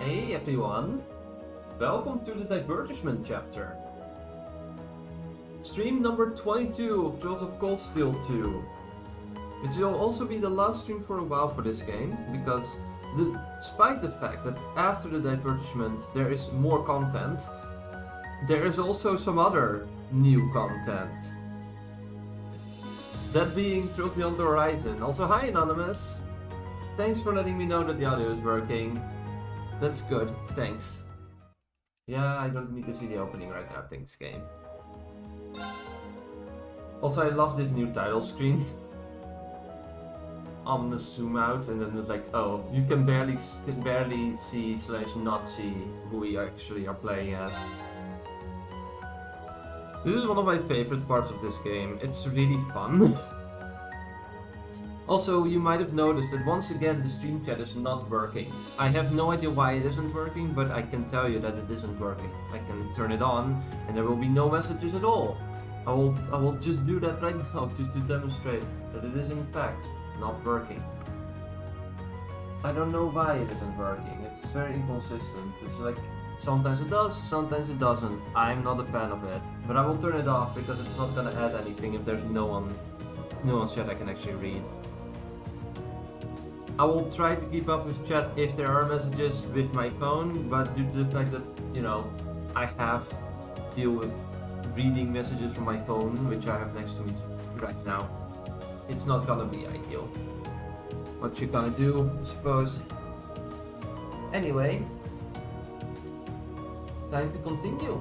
Hey everyone, welcome to the Divertishment chapter. Stream number 22 of Trails of Coldsteel 2. It will also be the last stream for a while for this game, because despite the fact that after the Divertishment there is more content, there is also some other new content. That being Trails Beyond the Horizon. Also, hi Anonymous! Thanks for letting me know that the audio is working. That's good, thanks. Yeah, I don't need to see the opening right now, thanks game. Also, I love this new title screen. On the zoom out and then it's like, oh, you can barely see / not see who we actually are playing as. This is one of my favorite parts of this game. It's really fun. Also, you might have noticed that once again the stream chat is not working. I have no idea why it isn't working, but I can tell you that it isn't working. I can turn it on and there will be no messages at all. I will just do that right now, just to demonstrate that it is in fact not working. I don't know why it isn't working. It's very inconsistent. It's like sometimes it does, sometimes it doesn't. I'm not a fan of it, but I will turn it off because it's not gonna add anything if there's no one's chat I can actually read. I will try to keep up with chat if there are messages with my phone, but due to the fact that, you know, I have to deal with reading messages from my phone, which I have next to me right now, it's not gonna be ideal. What you gonna do, I suppose. Anyway, time to continue.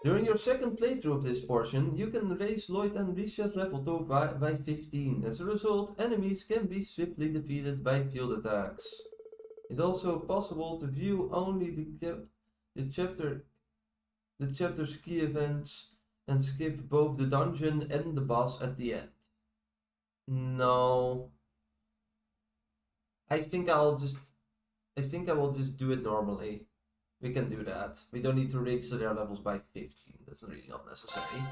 During your second playthrough of this portion, you can raise Lloyd and Risha's level by 15. As a result, enemies can be swiftly defeated by field attacks. It's also possible to view only the chapter's key events and skip both the dungeon and the boss at the end. No. I think I will just do it normally. We can do that. We don't need to raise their levels by 15. That's really not necessary.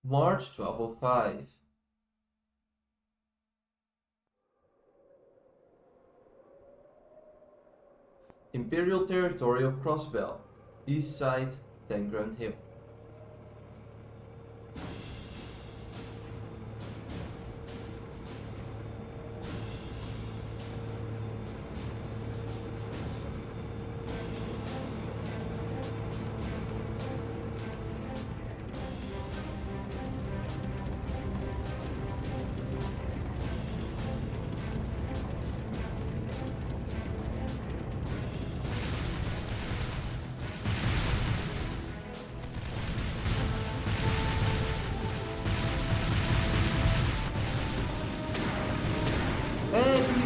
March 1205. Imperial territory of Crossbell. East side, Tengran Hill.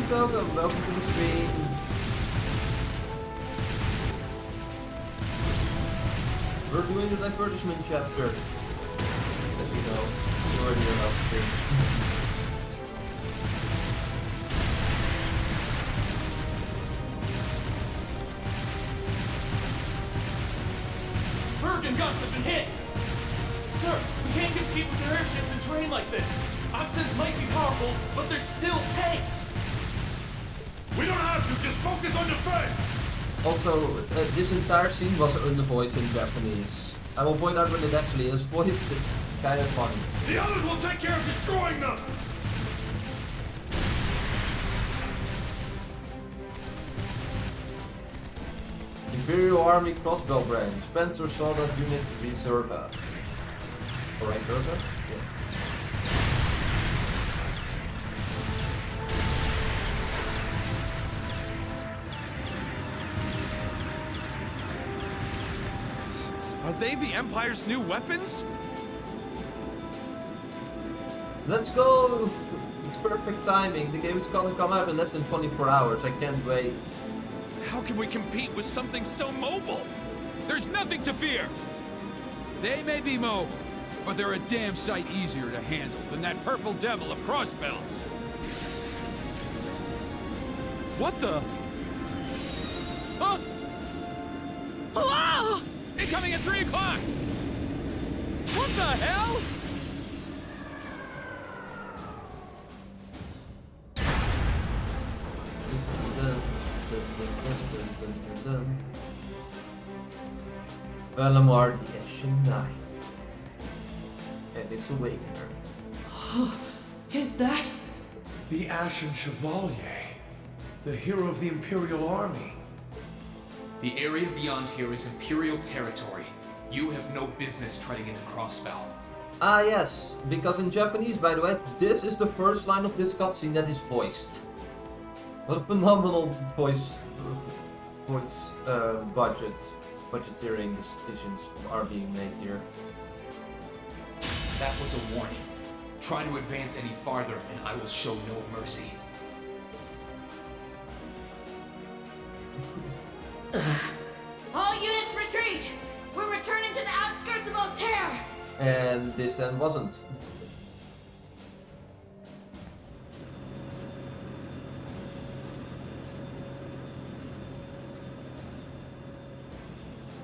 Falcom, welcome to the stream. We're doing the Divertishment chapter. As you know, you already know how to stream. Bergen guns have been hit! Sir, we can't compete with their airships in terrain like this. Oxens might be powerful, but they're still tanks! We don't have to, just focus on defense! Also, this entire scene was voiced in Japanese. I will point out when it actually is voiced, it's kind of funny. The others will take care of destroying them! Imperial Army Crossbell Branch, Spencer Soldat Unit Reserva. Or Reserva? Yeah. Are they the Empire's new weapons? Let's go! It's perfect timing. The game is gonna come out in less than 24 hours. I can't wait. How can we compete with something so mobile? There's nothing to fear! They may be mobile, but they're a damn sight easier to handle than that purple devil of Crossbell. What the? Huh? Ah! Incoming at 3 o'clock! What the hell? Alamar the Ashen Knight. And its Awakener. Is that? The Ashen Chevalier, the hero of the Imperial Army. The area beyond here is Imperial territory. You have no business treading into Crossbell. Ah yes, because in Japanese, by the way, this is the first line of this cutscene that is voiced. What a phenomenal budgeteering decisions are being made here. That was a warning. Try to advance any farther and I will show no mercy. All units retreat! We're returning to the outskirts of Altair! And this then wasn't.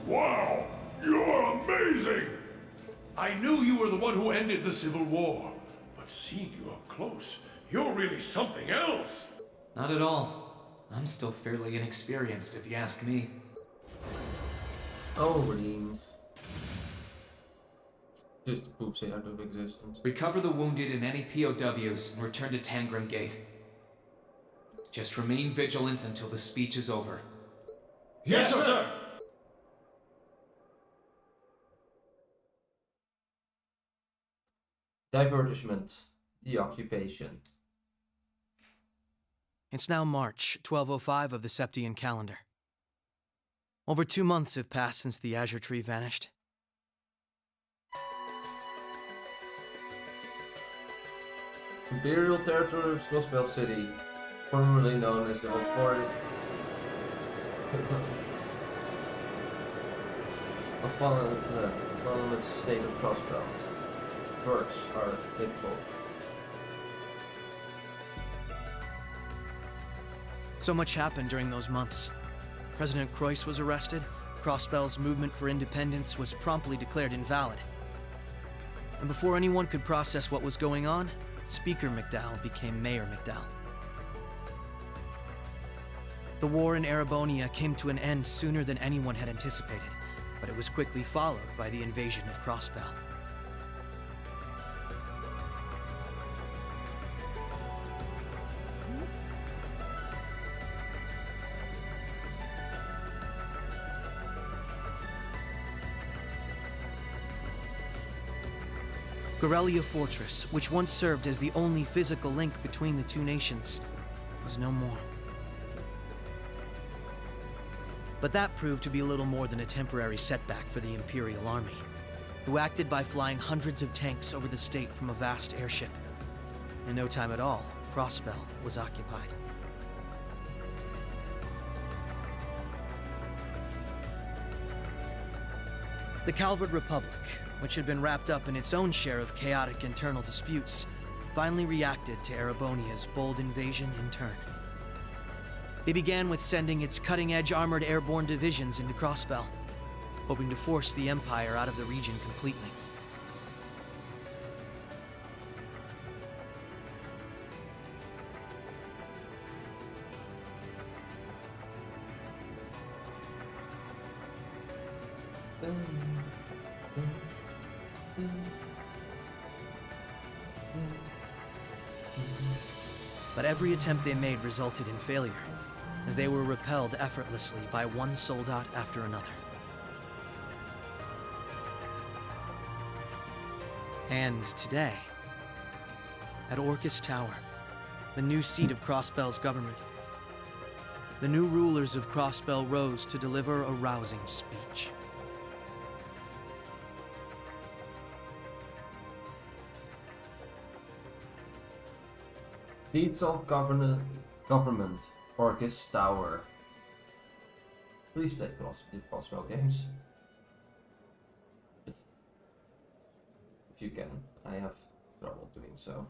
Wow, you're amazing! I knew you were the one who ended the Civil War, but seeing you up close, you're really something else. Not at all. I'm still fairly inexperienced if you ask me. Oh, Reem. Just poofs it out of existence. Recover the wounded and any POWs and return to Tangram Gate. Just remain vigilant until the speech is over. Yes, sir! Divertishment. The occupation. It's now March 1205 of the Septian calendar. Over 2 months have passed since the Azure Tree vanished. Imperial territory of Crossbell City, formerly known as the autonomous state of Crossbell. Words are difficult. So much happened during those months. President Croix was arrested, Crossbell's movement for independence was promptly declared invalid. And before anyone could process what was going on, Speaker McDowell became Mayor McDowell. The war in Erebonia came to an end sooner than anyone had anticipated, but it was quickly followed by the invasion of Crossbell. Gorelia Fortress, which once served as the only physical link between the two nations, was no more. But that proved to be little more than a temporary setback for the Imperial Army, who acted by flying hundreds of tanks over the state from a vast airship. In no time at all, Crossbell was occupied. The Calvard Republic, which had been wrapped up in its own share of chaotic internal disputes, finally reacted to Erebonia's bold invasion in turn. They began with sending its cutting-edge armored airborne divisions into Crossbell, hoping to force the Empire out of the region completely. But every attempt they made resulted in failure, as they were repelled effortlessly by one soldat after another. And today, at Orcus Tower, the new seat of Crossbell's government, the new rulers of Crossbell rose to deliver a rousing speech. Seats of Government, Orcus Tower. Please play Crossbell games. If you can. I have trouble doing so.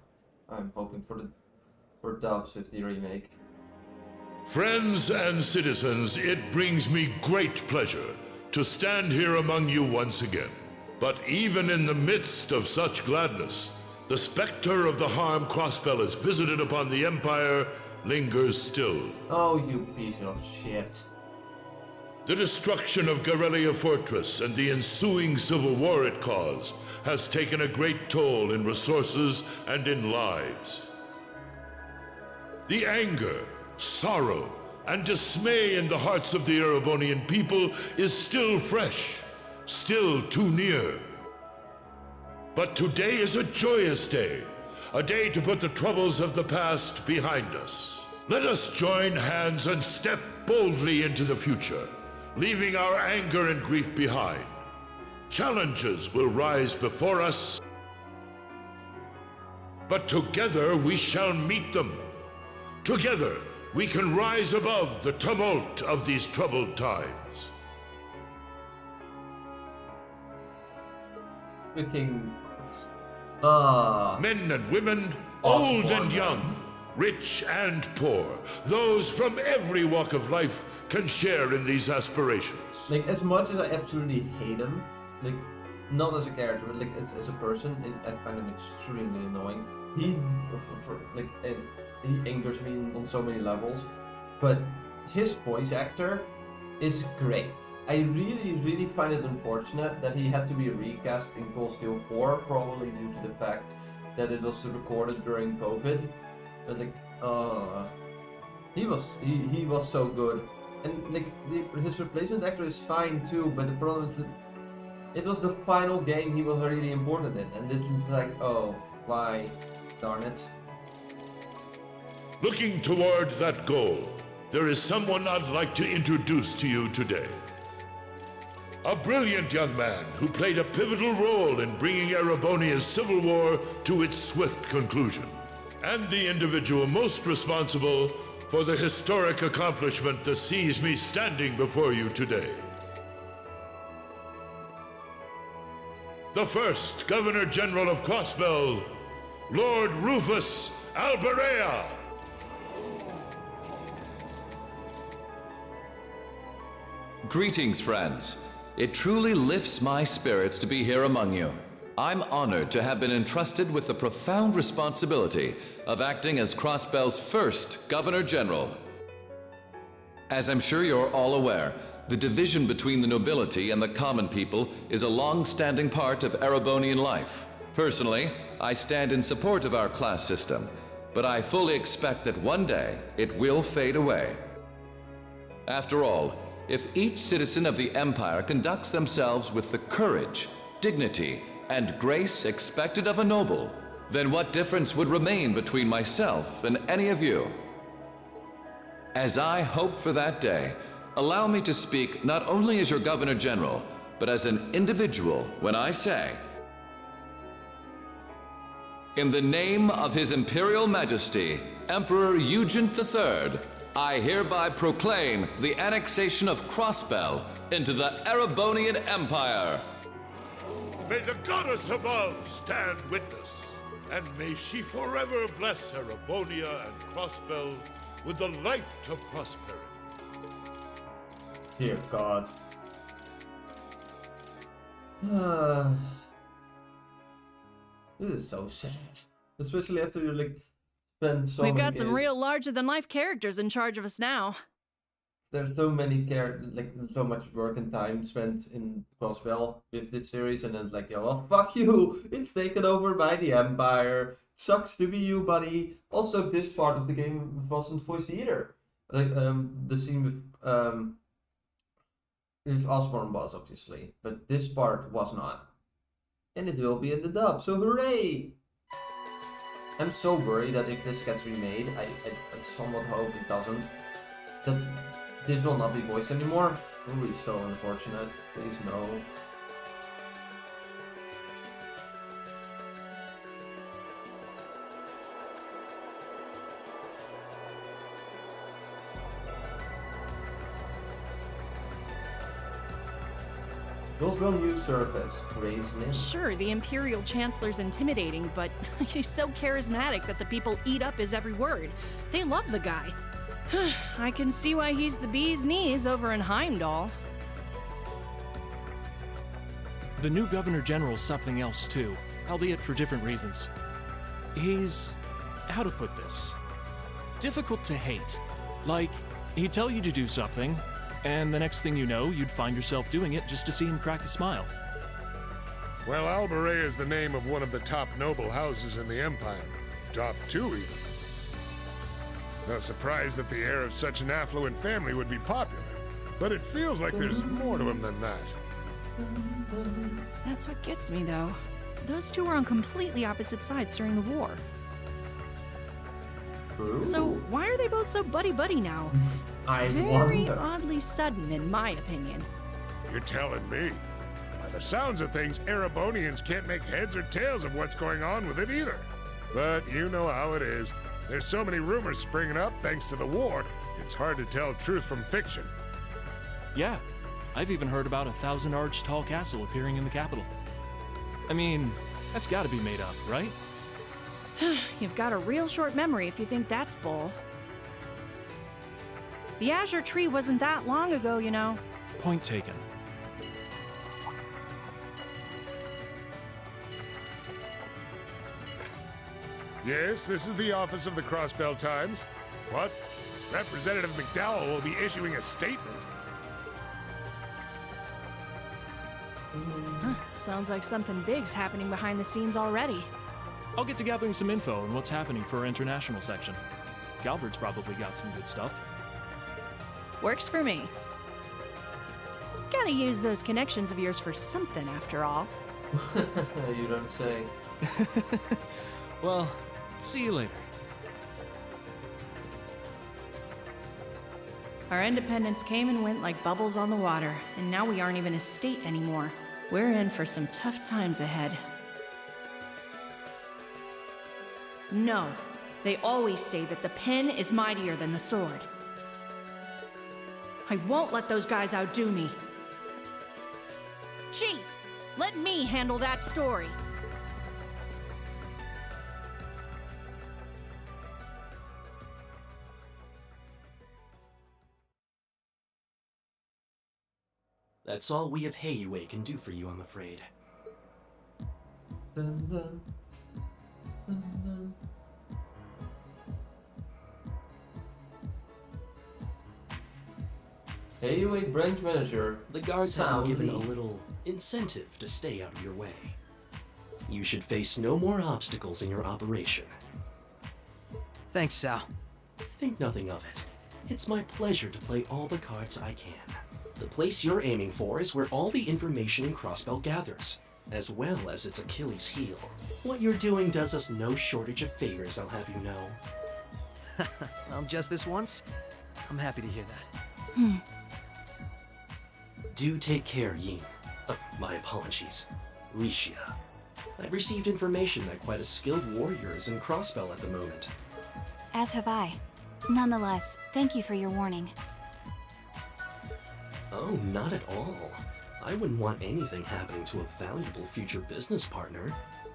I'm hoping for dubs with the remake. Friends and citizens, it brings me great pleasure to stand here among you once again. But even in the midst of such gladness, the specter of the harm Crossbell has visited upon the Empire lingers still. Oh, you piece of shit. The destruction of Garrelia Fortress and the ensuing civil war it caused has taken a great toll in resources and in lives. The anger, sorrow, and dismay in the hearts of the Erebonian people is still fresh, still too near. But today is a joyous day, a day to put the troubles of the past behind us. Let us join hands and step boldly into the future, leaving our anger and grief behind. Challenges will rise before us, but together we shall meet them. Together, we can rise above the tumult of these troubled times. Freaking... Men and women, old and young, rich and poor, those from every walk of life can share in these aspirations. Like, as much as I absolutely hate him, like, not as a character, but like as a person, I find him extremely annoying. He angers me on so many levels, but his voice actor is great. I really find it unfortunate that he had to be recast in Coldsteel 4, probably due to the fact that it was recorded during COVID. But like, he was so good, and like his replacement actor is fine too. But the problem is that it was the final game he was really important in, and it's like, oh, why, darn it. Looking toward that goal, there is someone I'd like to introduce to you today. A brilliant young man who played a pivotal role in bringing Erebonia's civil war to its swift conclusion, and the individual most responsible for the historic accomplishment that sees me standing before you today. The first Governor General of Crossbell, Lord Rufus Alberea. Greetings, friends. It truly lifts my spirits to be here among you. I'm honored to have been entrusted with the profound responsibility of acting as Crossbell's first Governor General. As I'm sure you're all aware, the division between the nobility and the common people is a long-standing part of Erebonian life. Personally, I stand in support of our class system, but I fully expect that one day it will fade away. After all, if each citizen of the Empire conducts themselves with the courage, dignity, and grace expected of a noble, then what difference would remain between myself and any of you? As I hope for that day, allow me to speak not only as your Governor General, but as an individual when I say, in the name of His Imperial Majesty, Emperor Eugene III, I hereby proclaim the annexation of Crossbell into the Erebonian Empire. May the goddess above stand witness, and may she forever bless Erebonia and Crossbell with the light of prosperity. Dear God. This is so sad. Especially after you like spend so We've many got some games. real larger-than-life characters in charge of us now. There's so many characters, like so much work and time spent in Crossbell with this series, and then it's like, yo, well, fuck you! It's taken over by the Empire. Sucks to be you, buddy. Also, this part of the game wasn't voiced either. Like the scene with Osborne was obviously, but this part was not, and it will be in the dub. So hooray! I'm so worried that if this gets remade, I somewhat hope it doesn't, that this will not be voiced anymore. It will be so unfortunate. Please no. Crossbell new surface, craziness. Sure, the Imperial Chancellor's intimidating, but he's so charismatic that the people eat up his every word. They love the guy. I can see why he's the bee's knees over in Heimdall. The new Governor General's something else too, albeit for different reasons. He's... how to put this? Difficult to hate. Like, he'd tell you to do something, And the next thing you know, you'd find yourself doing it just to see him crack a smile. Well, Albaret is the name of one of the top noble houses in the Empire. Top 2, even. Not surprised that the heir of such an affluent family would be popular, but it feels like there's more to him than that. That's what gets me, though. Those two were on completely opposite sides during the war. Ooh. So why are they both so buddy-buddy now? I Very wonder. oddly sudden, in my opinion. You're telling me. By the sounds of things, Erebonians can't make heads or tails of what's going on with it either. But you know how it is. There's so many rumors springing up thanks to the war, it's hard to tell truth from fiction. Yeah, I've even heard about a 1,000-arch tall castle appearing in the capital. I mean, that's gotta be made up, right? You've got a real short memory if you think that's bull. The Azure Tree wasn't that long ago, you know. Point taken. Yes, this is the office of the Crossbell Times. What? Representative McDowell will be issuing a statement. Sounds like something big's happening behind the scenes already. I'll get to gathering some info on what's happening for our international section. Galvard's probably got some good stuff. Works for me. Gotta use those connections of yours for something, after all. You don't say. Well, see you later. Our independence came and went like bubbles on the water, and now we aren't even a state anymore. We're in for some tough times ahead. No, they always say that the pen is mightier than the sword. I won't let those guys outdo me. Chief, let me handle that story. That's all we of Heiyue can do for you, I'm afraid. Dun, dun, dun, dun. Heiyue branch manager. The guards have been given a Soundly. little incentive to stay out of your way. You should face no more obstacles in your operation. Thanks, Sal. Think nothing of it. It's my pleasure to play all the cards I can. The place you're aiming for is where all the information in Crossbell gathers, as well as its Achilles heel. What you're doing does us no shortage of favors, I'll have you know. Well, just this once? I'm happy to hear that. Do take care, Yin. My apologies. Rixia. I've received information that quite a skilled warrior is in Crossbell at the moment. As have I. Nonetheless, thank you for your warning. Oh, not at all. I wouldn't want anything happening to a valuable future business partner.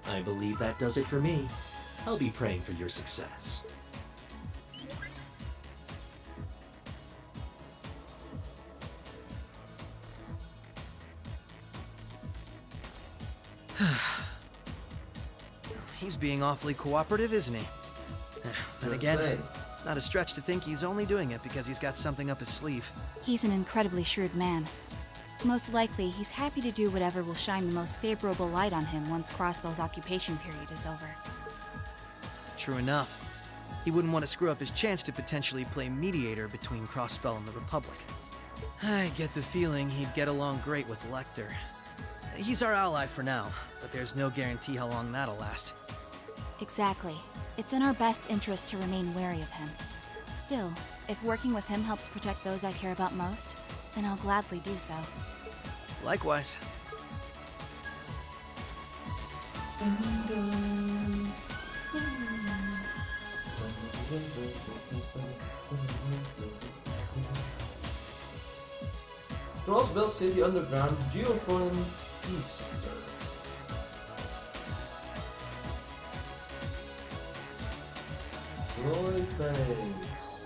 I believe that does it for me. I'll be praying for your success. He's being awfully cooperative, isn't he? But again, say. it's not a stretch to think he's only doing it because he's got something up his sleeve. He's an incredibly shrewd man. Most likely, he's happy to do whatever will shine the most favorable light on him once Crossbell's occupation period is over. True enough. He wouldn't want to screw up his chance to potentially play mediator between Crossbell and the Republic. I get the feeling he'd get along great with Lecter. He's our ally for now, but there's no guarantee how long that'll last. Exactly. It's in our best interest to remain wary of him. Still, if working with him helps protect those I care about most, then I'll gladly do so. Likewise. Crossbell City Underground Geophone East. Roy Banks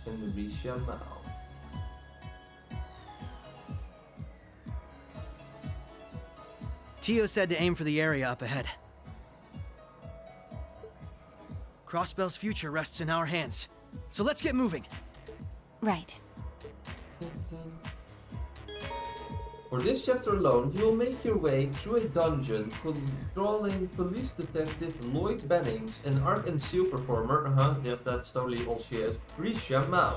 and Risha Mao. Tio said to aim for the area up ahead. Crossbell's future rests in our hands, so let's get moving. Right. For this chapter alone, you will make your way through a dungeon controlling police detective Lloyd Bennings and Arc and Seal performer, that's totally all she is, Risha Mao.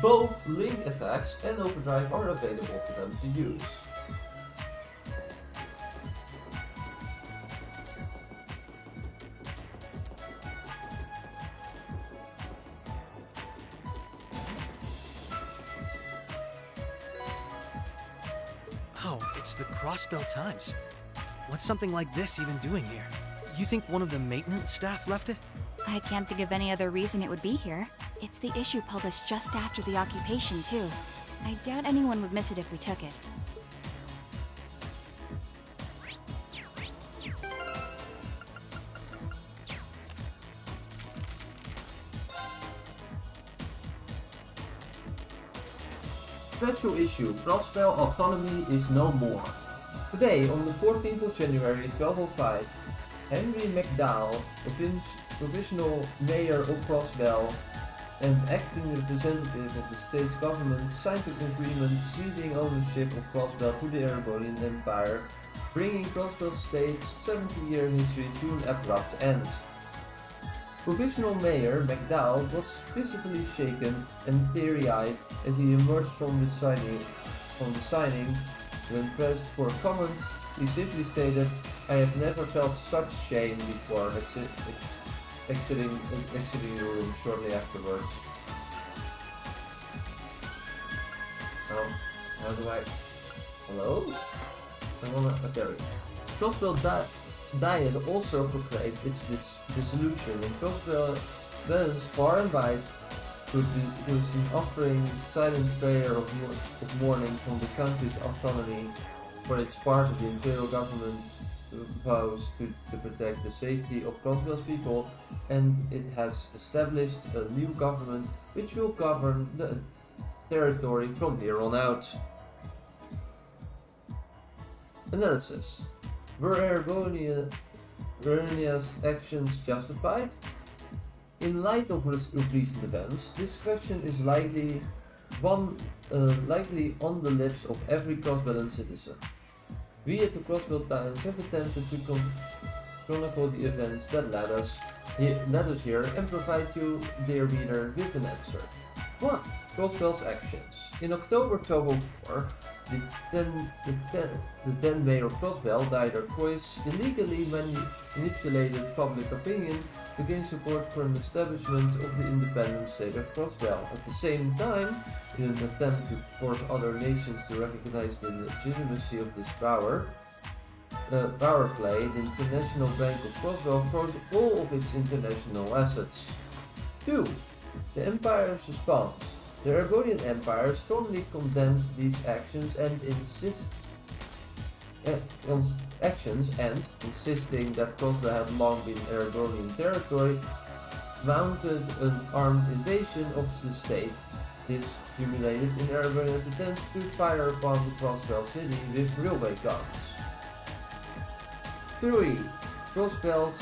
Both link attacks and overdrive are available for them to use. Oh, it's the Crossbell Times. What's something like this even doing here? You think one of the maintenance staff left it? I can't think of any other reason it would be here. It's the issue published just after the occupation, too. I doubt anyone would miss it if we took it. Special issue, Crossbell Autonomy is no more. Today, on the 14th of January 1205, Henry McDowell, provisional mayor of Crossbell and acting representative of the state's government, signed an agreement ceding ownership of Crossbell to the Erebonian Empire, bringing Crossbell State's 70-year history to an abrupt end. Provisional Mayor McDowell was visibly shaken and teary-eyed as he emerged from the signing. When pressed for comment, he simply stated, "I have never felt such shame before," exiting the room shortly afterwards. How do I... Hello? Okay. Crossbell Diet also proclaimed its dissolution, and Crossbell Vance far and wide producing offering silent prayer of mourning from the country's autonomy for its part of the imperial government vows to protect the safety of Crossbell's people, and it has established a new government which will govern the territory from here on out. Analysis. Were Erebonia's actions justified? In light of recent events, this question is likely on the lips of every Crossbellan citizen. We at the Crossbell Times have attempted to chronicle the events that led us here and provide you, dear reader, with an answer. 1. Crossbell's actions. In October 1204, the then mayor of Crossbell, Dider Croix, illegally manipulated public opinion to gain support for an establishment of the independent state of Crossbell. At the same time, in an attempt to force other nations to recognize the legitimacy of this power play, the International Bank of Crossbell froze all of its international assets. 2. The Empire's response. The Erebonian Empire strongly condemned these actions and insisting that Crossbell had long been Erebonian territory, mounted an armed invasion of the state. This culminated in Erebonia's attempt to fire upon the Crossbell city with railway guns. 3. Crossbell's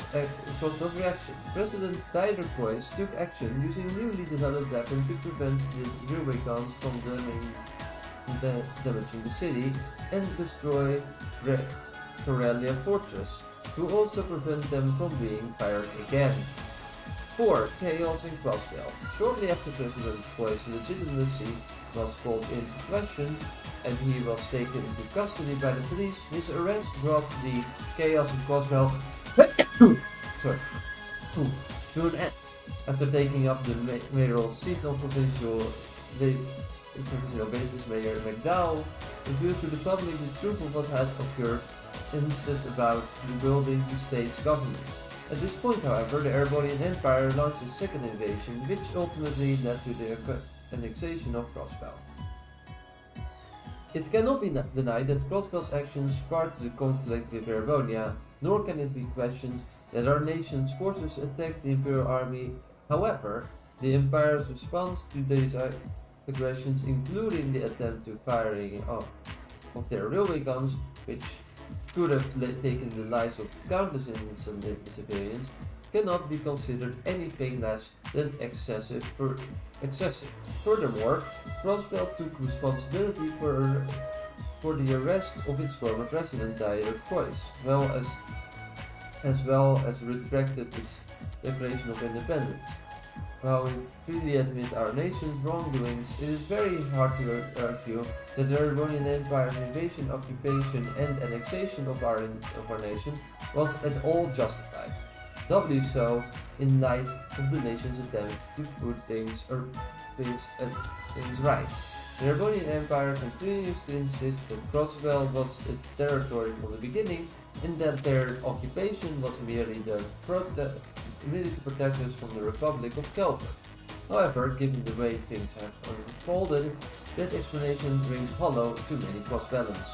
reaction. President Dider Croix took action using a newly developed weapon to prevent the railway guns from damaging the city and destroy Corellia Fortress, to also prevent them from being fired again. 4. Chaos in Crossbell. Shortly after President Croix's legitimacy was called into question and he was taken into custody by the police, his arrest brought the chaos in Crossbell to an end. After taking up the mayoral seat on provincial basis, Mayor McDowell revealed to the public the truth of what had occurred and said about rebuilding the state's government. At this point, however, the Erebonian Empire launched a second invasion, which ultimately led to the annexation of Crossbell. It cannot be denied that Crossbell's actions sparked the conflict with Erebonia, nor can it be questioned that our nation's forces attacked the Imperial Army. However, the Empire's response to these aggressions, including the attempt to firing of their railway guns, which could have taken the lives of countless innocent civilians, cannot be considered anything less than excessive. Furthermore, Crossbell took responsibility for the arrest of its former president, Dire Croix, as well as retracted its declaration of independence. While we freely admit our nation's wrongdoings, it is very hard to argue that the Erebonian Empire's invasion, occupation, and annexation of our nation was at all justified. Doubly so in light of the nation's attempts to put things right. The Erebonian Empire continues to insist that Crossbell was its territory from the beginning, and that their occupation was merely to protect us from the Republic of Calvert. However, given the way things have unfolded, that explanation rings hollow to many Crossbellans.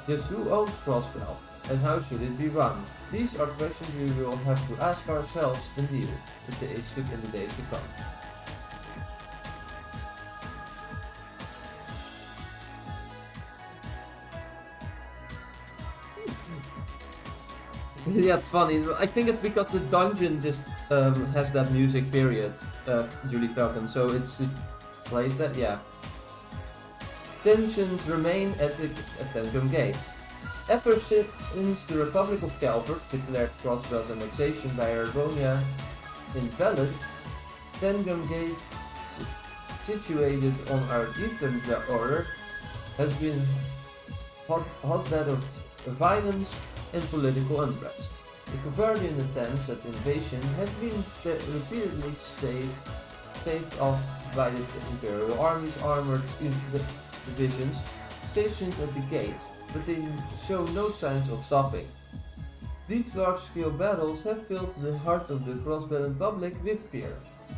Just who owns Crossbell, and how should it be run? These are questions we will have to ask ourselves in the days to come. Yeah, it's funny. I think it's because the dungeon just has that music period, Julie Falcon, so it's just plays that, yeah. Tensions remain at Tengum Gate. Ever since the Republic of Calvert declared Crossbell's annexation by Erebonia invalid, Tengum Gate, situated on our eastern border, has been hotbed of violence and political unrest. The Cavardian attempts at invasion have been repeatedly staved off by the Imperial Army's armored divisions stationed at the gate, but they show no signs of stopping. These large-scale battles have filled the heart of the Crossbellian public with fear,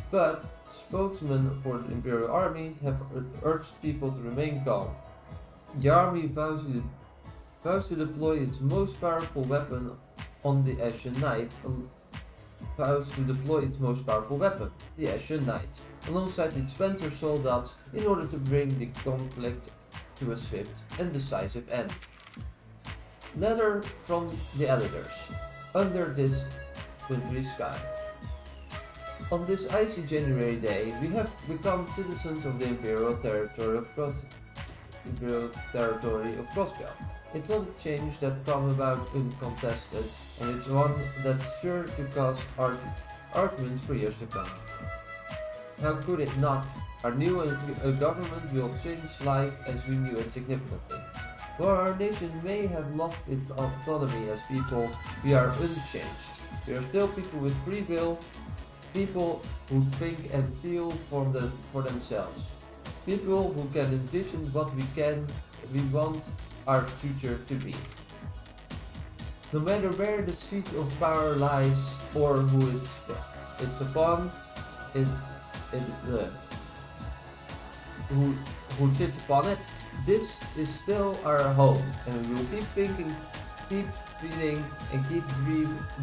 but spokesmen for the Imperial Army have urged people to remain calm. The army vows to deploy its most powerful weapon on the Ashen Knight, alongside its Spencer soldiers in order to bring the conflict to a swift and decisive end. Letter from the Editors. Under this wintry sky. On this icy January day, we have become citizens of the Imperial Territory of Crossbell. It's not a change that comes about uncontested, and it's one that's sure to cause arguments for years to come. How could it not? Our new government will change life as we knew it significantly. While our nation may have lost its autonomy as people, we are unchanged. We are still people with free will, people who think and feel for themselves, people who can envision what we want our future to be. No matter where the seat of power lies or who it's upon, who sits upon it, this is still our home, and we will keep thinking, keep feeling, and keep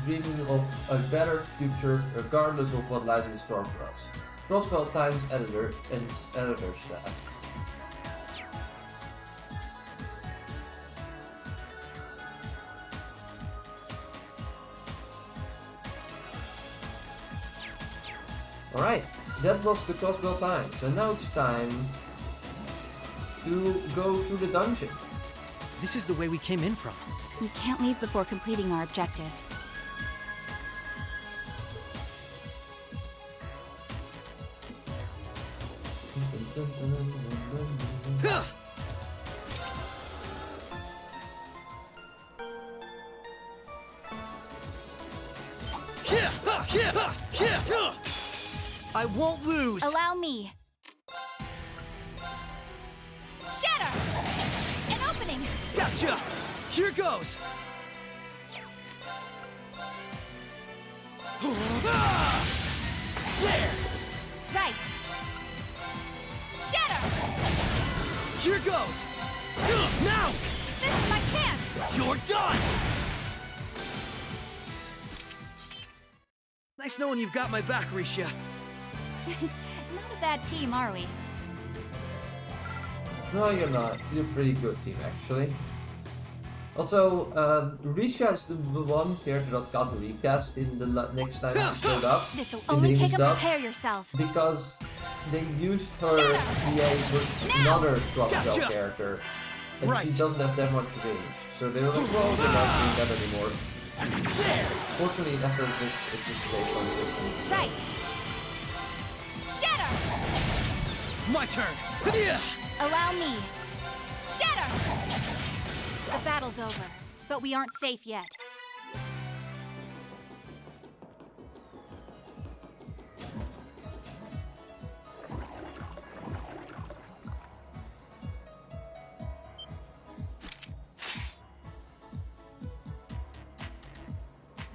dreaming of a better future regardless of what lies in store for us. Crossbell Times editor and editor staff. Alright, that was the Crossbell Times, and now it's time to go through the dungeon. This is the way we came in from. We can't leave before completing our objective. I won't lose! Allow me. Shatter! An opening! Gotcha! Here goes! There! Right! Shatter! Here goes! Now! This is my chance! You're done! Nice knowing you've got my back, Risha. Not a bad team, are we? No, you're not. You're a pretty good team, actually. Also, Risha is the one character that got recast in the next time she showed up. This'll in the only English take a dub, prepare yourself. because they used her VA with another cross-spell character, and she doesn't have that much range. So they were like, well, they're not doing that anymore. Fortunately, after this, it just stays on the Right. Shatter. My turn. Allow me. Shatter. The battle's over, but we aren't safe yet.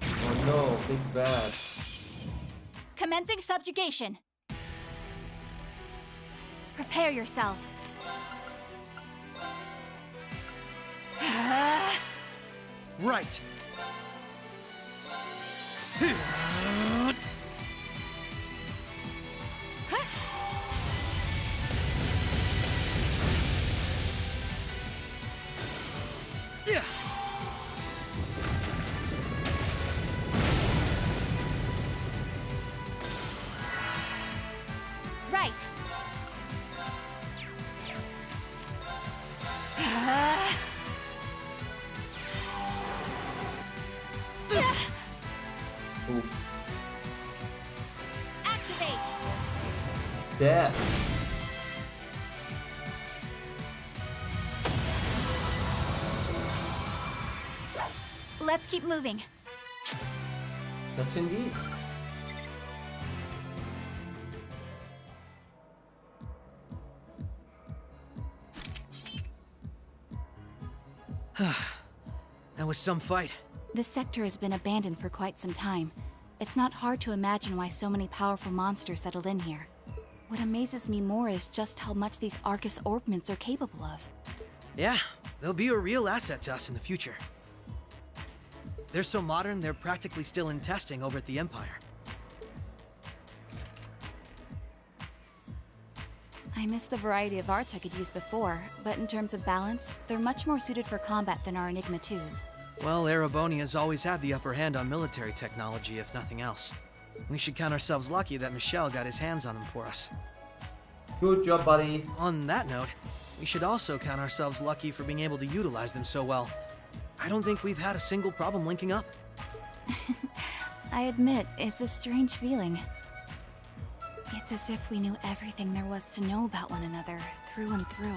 Oh no, big bad. Commencing subjugation. Prepare yourself. Right. Yeah. Right. Ooh. Activate. Death. Let's keep moving. That's indeed. That was some fight. This sector has been abandoned for quite some time. It's not hard to imagine why so many powerful monsters settled in here. What amazes me more is just how much these Arcus orbments are capable of. Yeah, they'll be a real asset to us in the future. They're so modern, they're practically still in testing over at the Empire. I miss the variety of arts I could use before, but in terms of balance, they're much more suited for combat than our Enigma 2s. Well, Erebonia's always had the upper hand on military technology, if nothing else. We should count ourselves lucky that Michel got his hands on them for us. Good job, buddy. On that note, we should also count ourselves lucky for being able to utilize them so well. I don't think we've had a single problem linking up. I admit, it's a strange feeling. It's as if we knew everything there was to know about one another, through and through.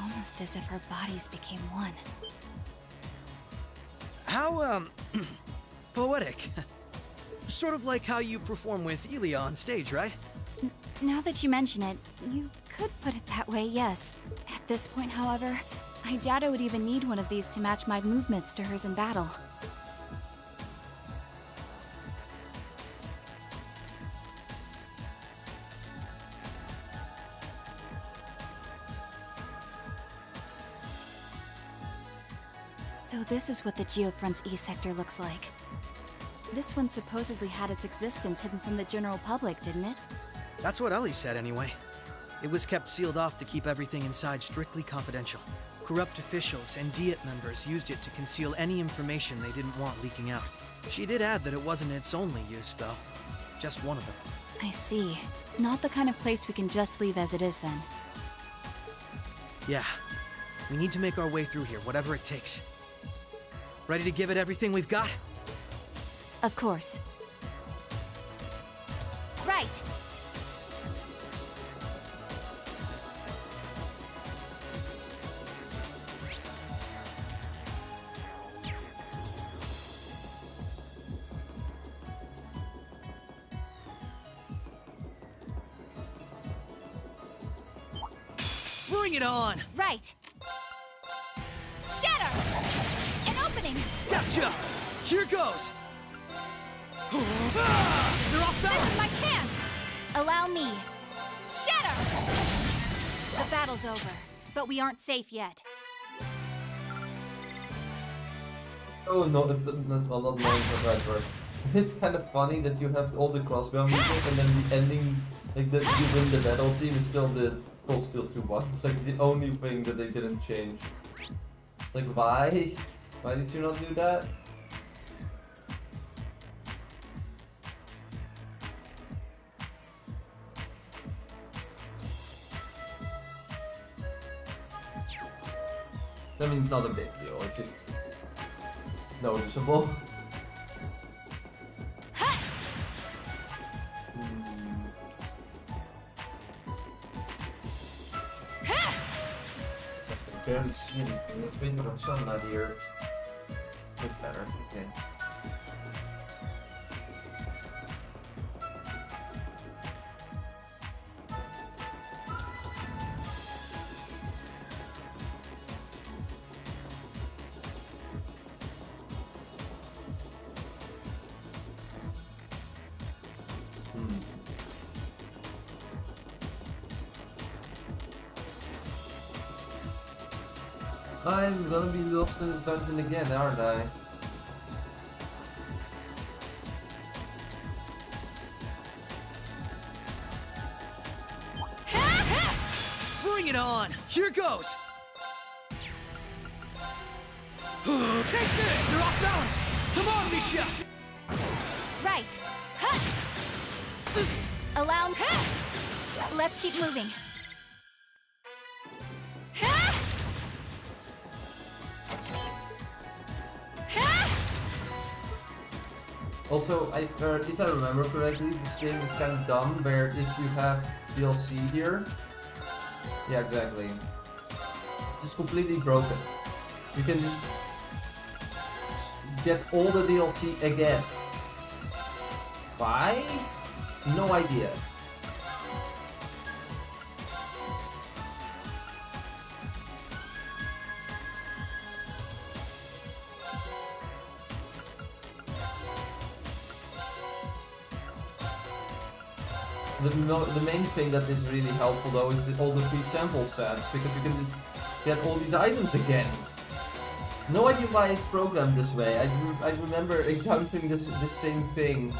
Almost as if our bodies became one. How, poetic. Sort of like how you perform with Elia on stage, right? Now that you mention it, you could put it that way, yes. At this point, however, I doubt I would even need one of these to match my movements to hers in battle. So this is what the Geofront's E sector looks like. This one supposedly had its existence hidden from the general public, didn't it? That's what Ellie said anyway. It was kept sealed off to keep everything inside strictly confidential. Corrupt officials and Diet members used it to conceal any information they didn't want leaking out. She did add that it wasn't its only use, though. Just one of them. I see. Not the kind of place we can just leave as it is, then. Yeah. We need to make our way through here, whatever it takes. Ready to give it everything we've got? Of course. Right! Bring it on! Right! Shatter! An opening! Gotcha! Here goes! They're off balance! This is my chance! Allow me. Shatter! The battle's over, but we aren't safe yet. Oh no, it's not long of right. It's kind of funny that you have all the crossbow music and then the ending, like that you win the battle theme is still the coldsteel 2-1. It's like the only thing that they didn't change. Like, why? Why did you not do that? I mean, it's not a big deal, it's just noticeable. I can barely see anything. It's been from sunlight here. Bit better, okay. I'm gonna be lost in this dungeon again, aren't I? Bring it on! Here goes! Take this! You're off balance! Come on, Misha! Right. Allow me. Let's keep moving. Also, if I remember correctly, this game is kind of dumb, where if you have DLC here... Yeah, exactly. It's just completely broken. You can just get all the DLC again. Why? No idea. The main thing that is really helpful though is all the free sample sets, because you can get all these items again. No idea why it's programmed this way. I remember encountering this same thing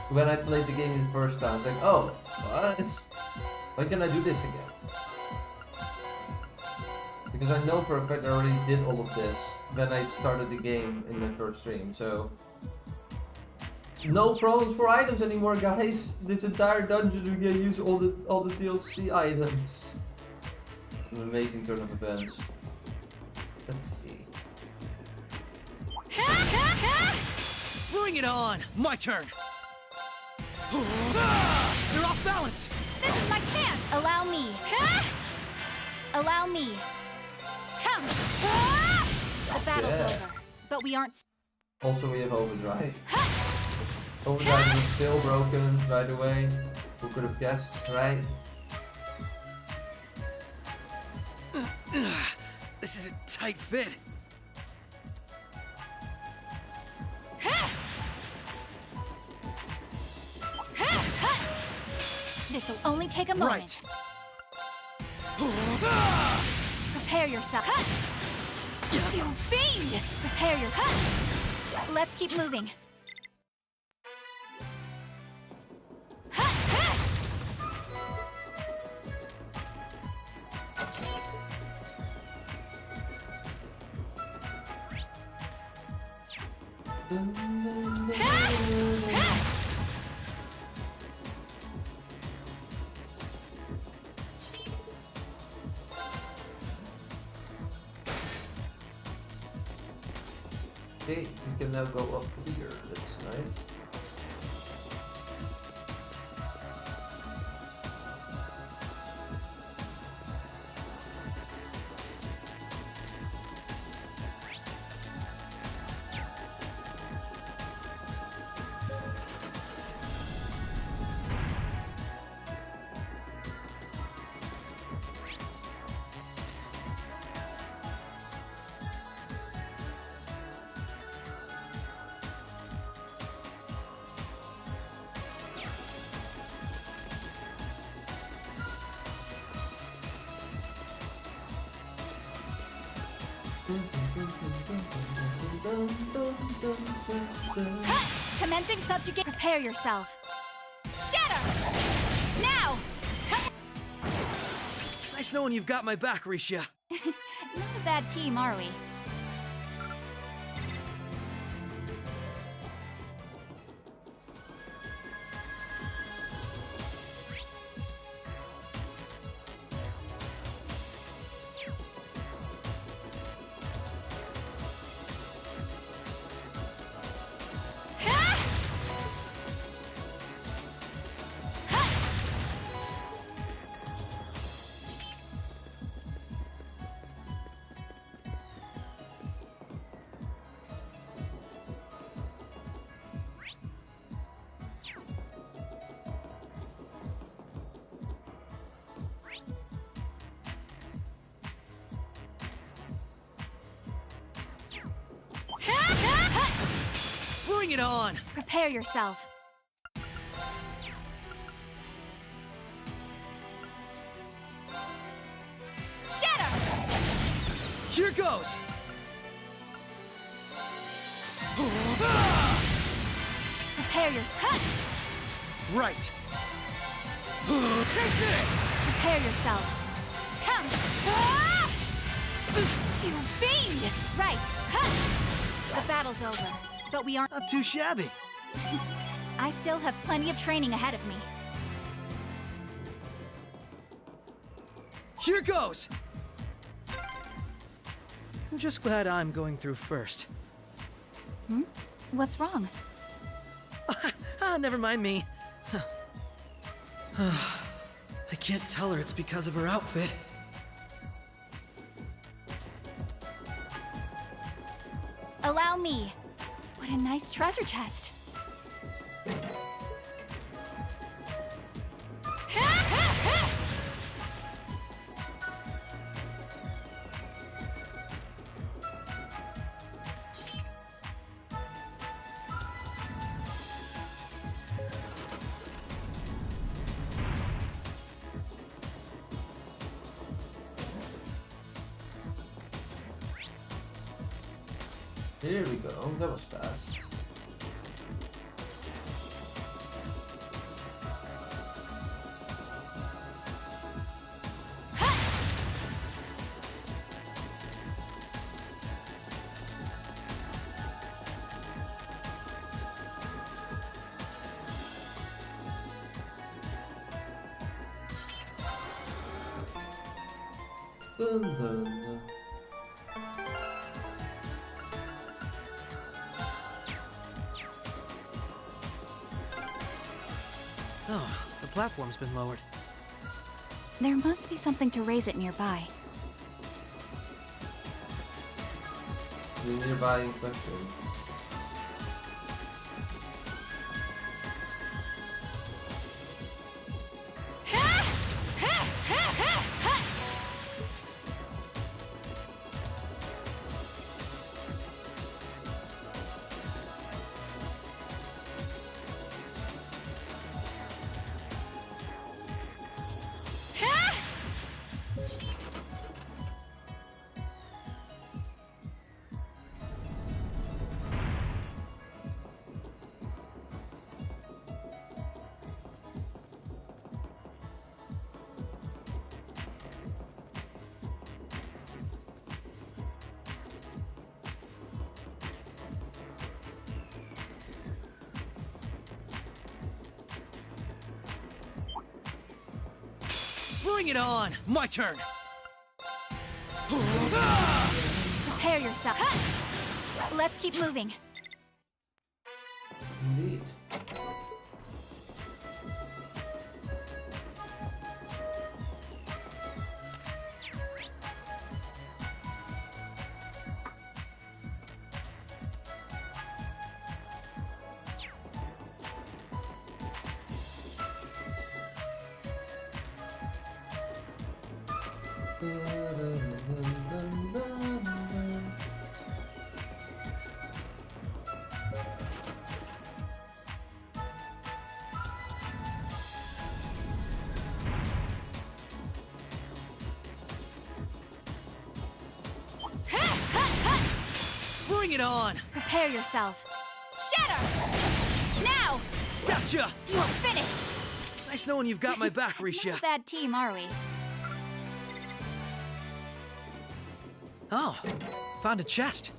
when I played the game the first time. It's like, oh, what? Why can I do this again? Because I know for a fact I already did all of this when I started the game in my first stream, so... No problems for items anymore, guys. This entire dungeon we can use all the DLC items. An amazing turn of events. Let's see. Bring it on! My turn! You're off balance! This is my chance! Allow me. Allow me. Come! The battle's over, but we aren't... Also, we have overdrive. Overdrive is still broken, by the way. Who could have guessed, right? This is a tight fit. This'll only take a moment. Right. Prepare yourself. You fiend! Prepare your... Let's keep moving. Okay, we can now go up here. That's nice. Commencing subjugate. Prepare yourself. Shatter! Now! Nice knowing you've got my back, Risha. Not a bad team, are we? Bring it on! Prepare yourself. Shatter! Here goes! Prepare yourself. Right. Take this! Prepare yourself. Come! Ah! You fiend! Right. The battle's over, but we aren't. Not too shabby. I still have plenty of training ahead of me. Here goes! I'm just glad I'm going through first. What's wrong? Never mind me. I can't tell her it's because of her outfit. Allow me. What a nice treasure chest. Here we go, that was fast. Dun, dun, dun. Oh, the platform's been lowered. There must be something to raise it nearby. The nearby in question. Bring it on! My turn! Prepare yourself. Let's keep moving. Indeed. Bring it on! Prepare yourself. Shatter! Now! Gotcha! You're finished! Nice knowing you've got my back, Risha. Not a bad team, are we? Oh, found a chest.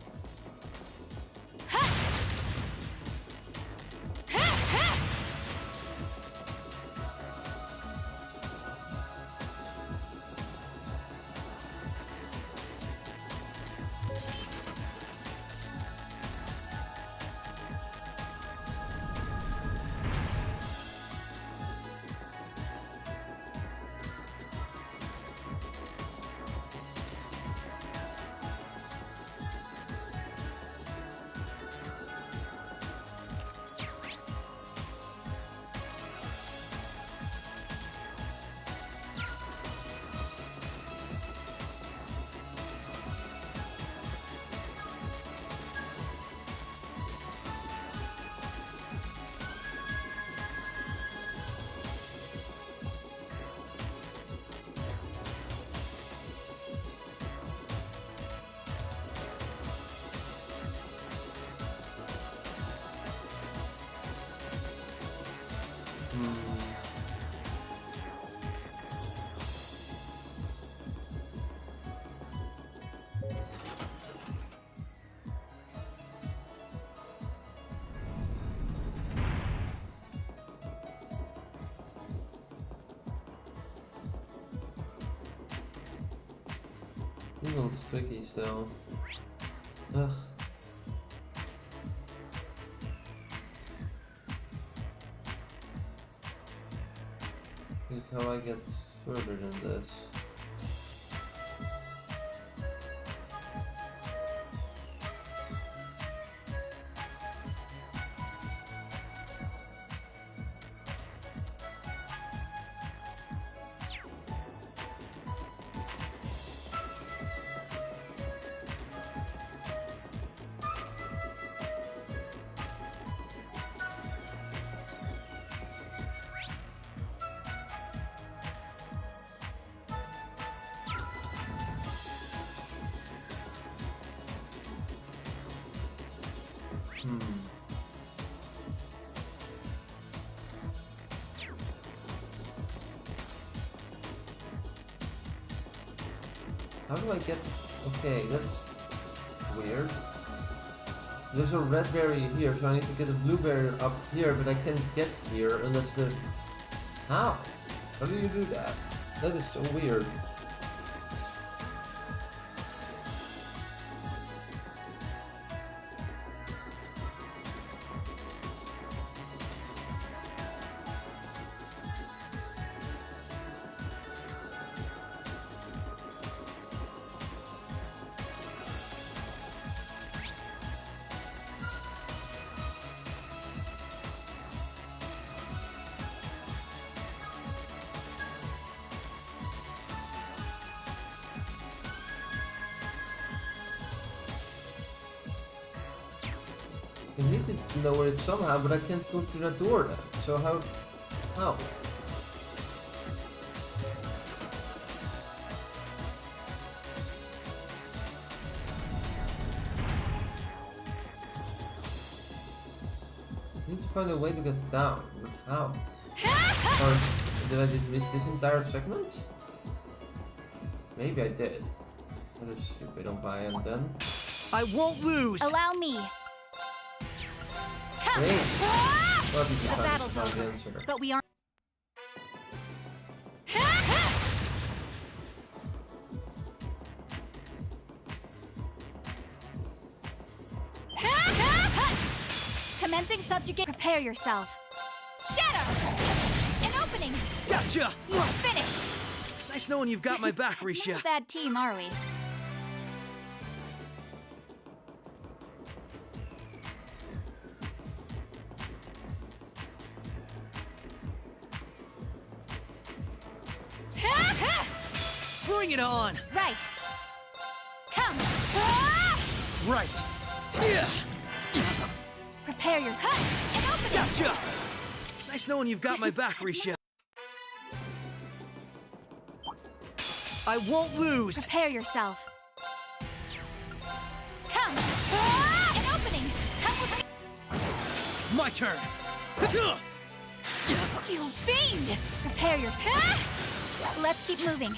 one's tricky still. Ugh. Here's how I get further than this. How do I get... Okay, that's weird. There's a red berry here, so I need to get a blue berry up here, but I can't get here unless the... How? How do you do that? That is so weird. I need to know where it's somehow, but I can't go through that door then. So how? How? I need to find a way to get down, but how? Or did I just miss this entire segment? Maybe I did. That is stupid on my end then. I won't lose! Allow me! Great. The battle's over, but we aren't. Commencing subjugate. Prepare yourself. Shatter! An opening! Gotcha! You're finished! Nice knowing you've got my back, Risha. Not a bad team, are we? Bring it on! Right! Come! Right! Yeah! Prepare your... An opening! Gotcha! Nice knowing you've got my back, Risha. I won't lose! Prepare yourself. Come! An opening! Come with me! My turn! You fiend! Prepare yourself. Let's keep moving.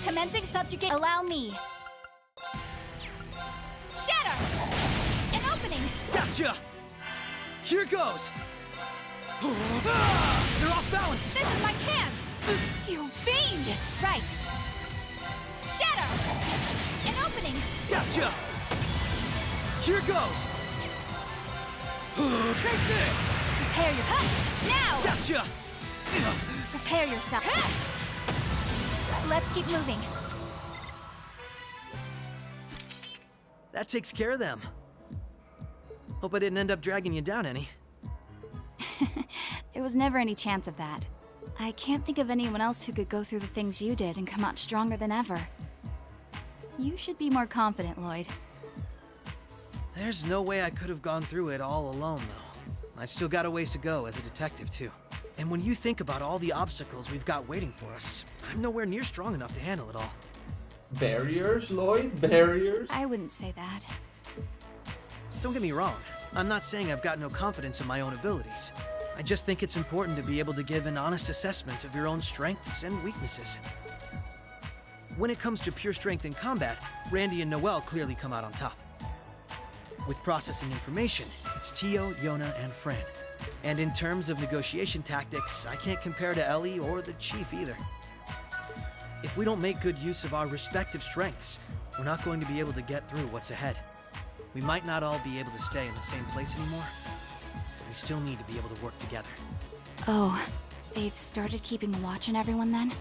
Commencing subjugate. Allow me. Shatter! An opening! Gotcha! Here goes! You're off balance! This is my chance! You fiend! Right. Shatter! An opening! Gotcha! Here goes! Take this! Prepare your... Now! Gotcha! Prepare yourself. Let's keep moving. That takes care of them. Hope I didn't end up dragging you down any. There was never any chance of that. I can't think of anyone else who could go through the things you did and come out stronger than ever. You should be more confident, Lloyd. There's no way I could have gone through it all alone, though. I still got a ways to go as a detective, too. And when you think about all the obstacles we've got waiting for us, I'm nowhere near strong enough to handle it all. Barriers, Lloyd? Barriers? I wouldn't say that. Don't get me wrong. I'm not saying I've got no confidence in my own abilities. I just think it's important to be able to give an honest assessment of your own strengths and weaknesses. When it comes to pure strength in combat, Randy and Noelle clearly come out on top. With processing information, it's Tio, Yona, and Fran. And in terms of negotiation tactics, I can't compare to Ellie or the Chief either. If we don't make good use of our respective strengths, we're not going to be able to get through what's ahead. We might not all be able to stay in the same place anymore, but we still need to be able to work together. Oh, they've started keeping watch on everyone then?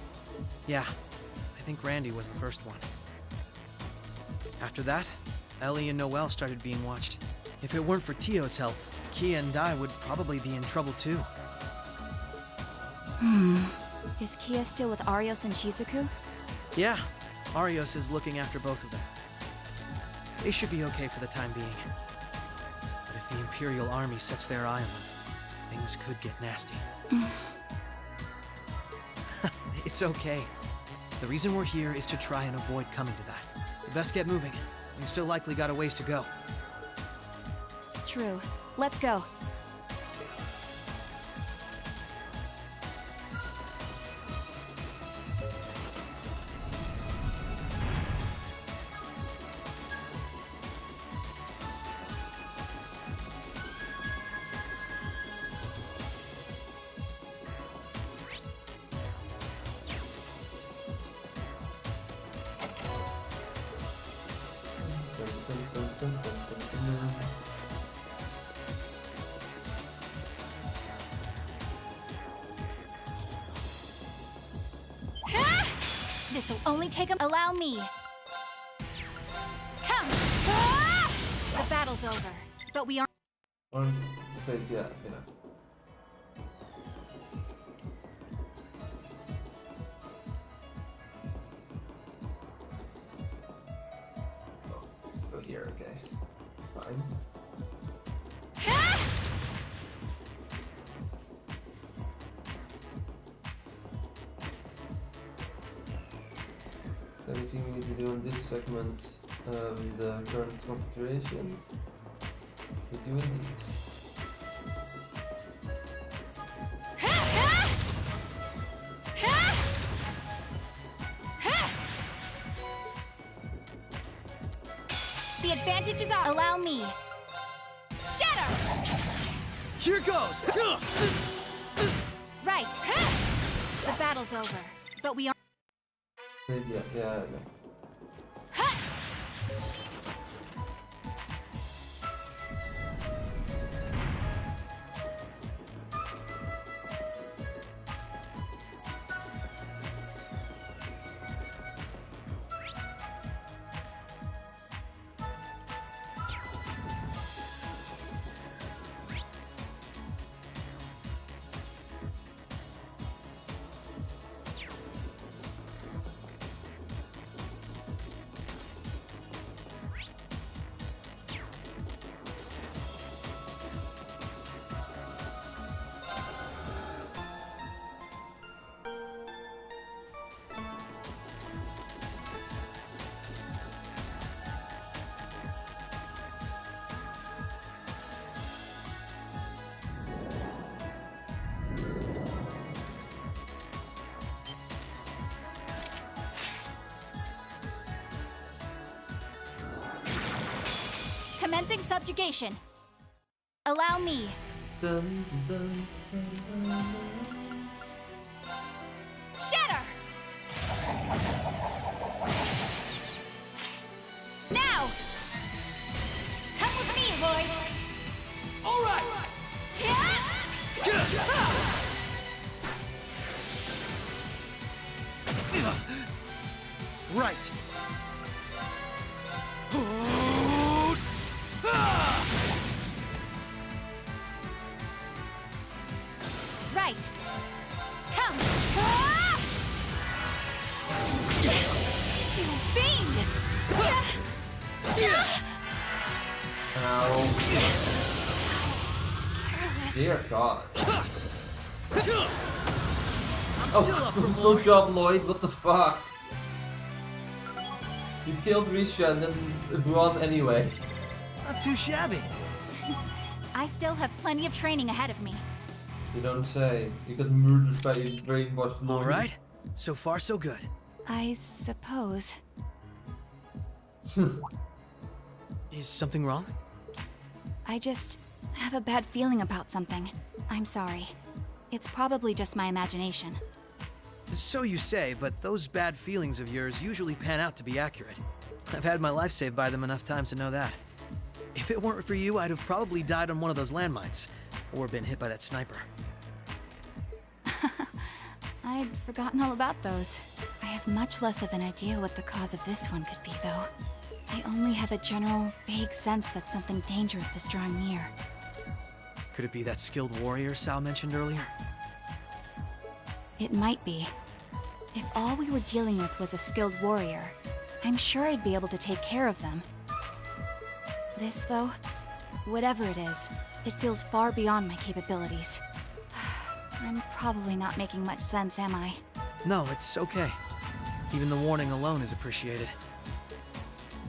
Yeah, I think Randy was the first one. After that, Ellie and Noelle started being watched. If it weren't for Tio's help, Kia and I would probably be in trouble too. Is Kia still with Arios and Shizuku? Yeah, Arios is looking after both of them. They should be okay for the time being. But if the Imperial Army sets their eye on them, things could get nasty. It's okay. The reason we're here is to try and avoid coming to that. We best get moving. We've still likely got a ways to go. True. Let's go. This'll only take a— Allow me. Come! Ah! The battle's over, but we aren't— Yeah. Go here, okay. Fine. Anything we need to do in this segment with the current configuration? We do indeed. The advantage is ours. Allow me. Shatter! Here goes! Right. The battle's over, but we aren't— Yeah. Commencing subjugation. Allow me. Shatter! Now! Come with me, Lloyd! All right! Right. Right. Come. You fiend! Ow. Careless. Dear God. I'm still up for more. Good job, Lloyd. What the fuck? You killed Risha and then run anyway. Not too shabby. I still have plenty of training ahead of me. You don't say. You got murdered by a brainwashed lawyer. Alright, so far so good. I suppose. Is something wrong? I just have a bad feeling about something. I'm sorry. It's probably just my imagination. So you say, but those bad feelings of yours usually pan out to be accurate. I've had my life saved by them enough times to know that. If it weren't for you, I'd have probably died on one of those landmines, or been hit by that sniper. I'd forgotten all about those. I have much less of an idea what the cause of this one could be, though. I only have a general, vague sense that something dangerous is drawing near. Could it be that skilled warrior Sal mentioned earlier? It might be. If all we were dealing with was a skilled warrior, I'm sure I'd be able to take care of them. This, though, whatever it is, it feels far beyond my capabilities. I'm probably not making much sense, am I? No, it's okay. Even the warning alone is appreciated.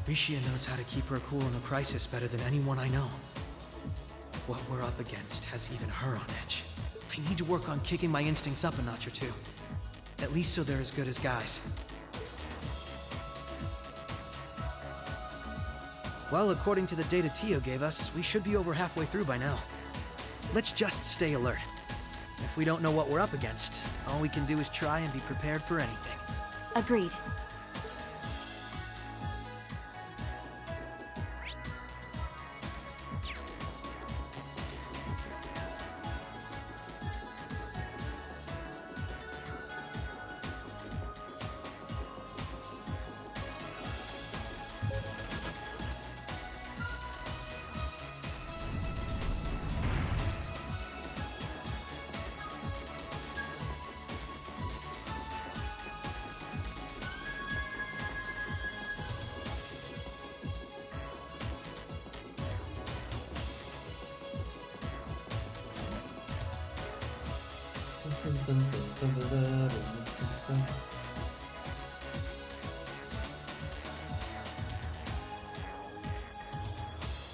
Rishia knows how to keep her cool in a crisis better than anyone I know. If what we're up against has even her on edge, I need to work on kicking my instincts up a notch or two. At least so they're as good as guys. Well, according to the data Tio gave us, we should be over halfway through by now. Let's just stay alert. If we don't know what we're up against, all we can do is try and be prepared for anything. Agreed.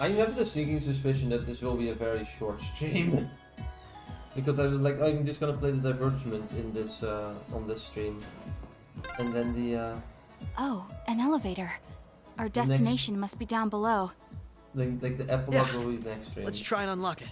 I have the sneaking suspicion that this will be a very short stream. Because I was like, I'm just gonna play the divergement in this on this stream. And then the Oh, an elevator. Our destination must be down below. like the epilogue will be next stream. Let's try and unlock it.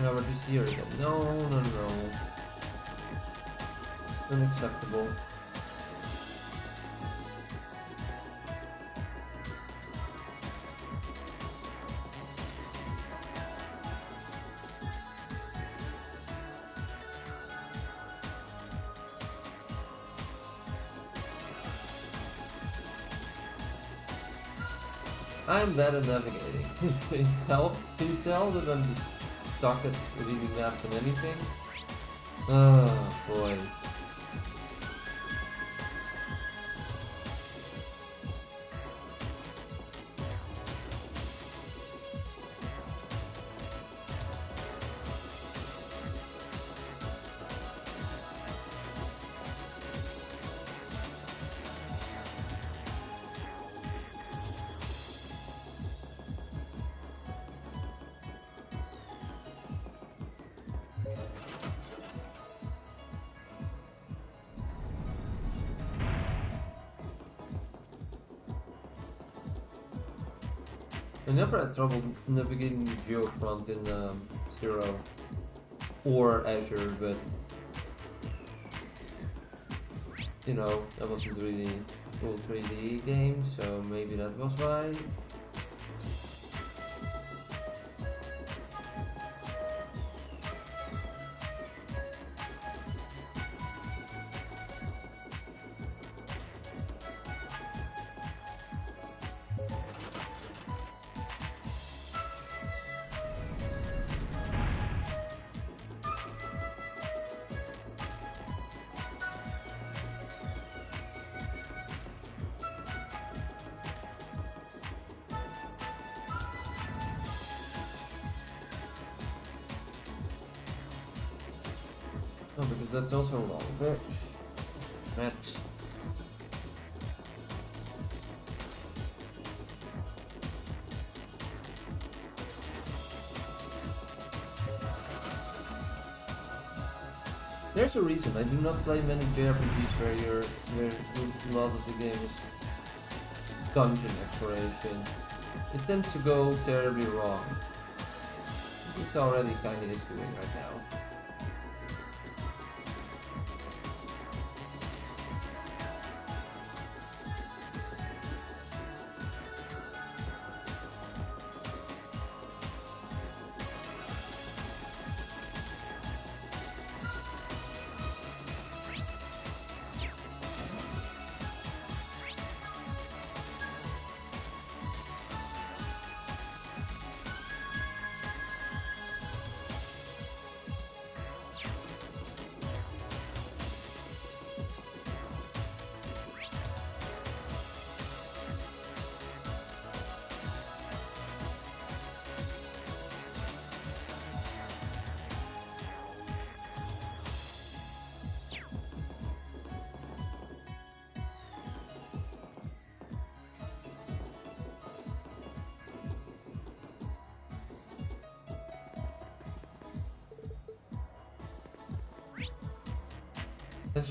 No, we're just here again. No. Unacceptable. I'm bad at navigating. Can you tell that I'm just stuck at reading maps and anything? Oh boy. I never had trouble navigating the geofront in Zero or Azure, but you know, that wasn't really full 3D game, so maybe that was why. Oh, because that's also wrong. But that's there's a reason I do not play many Jrpgs where a lot of the game is dungeon exploration. It tends to go terribly wrong. It's already kinda is doing right now.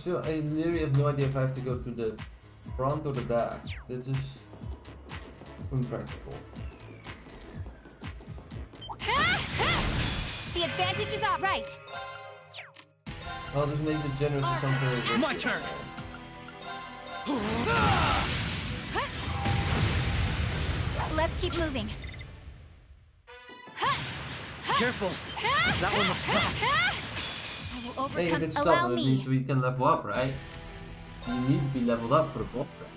I literally have no idea if I have to go to the front or the back. This is impractical. The advantage is all right. I'll just make the generous assumption. My turn. Let's keep moving. Careful. That one looks tough. Hey, if it's tough, that means we can level up, right? You need to be leveled up for the boss fight.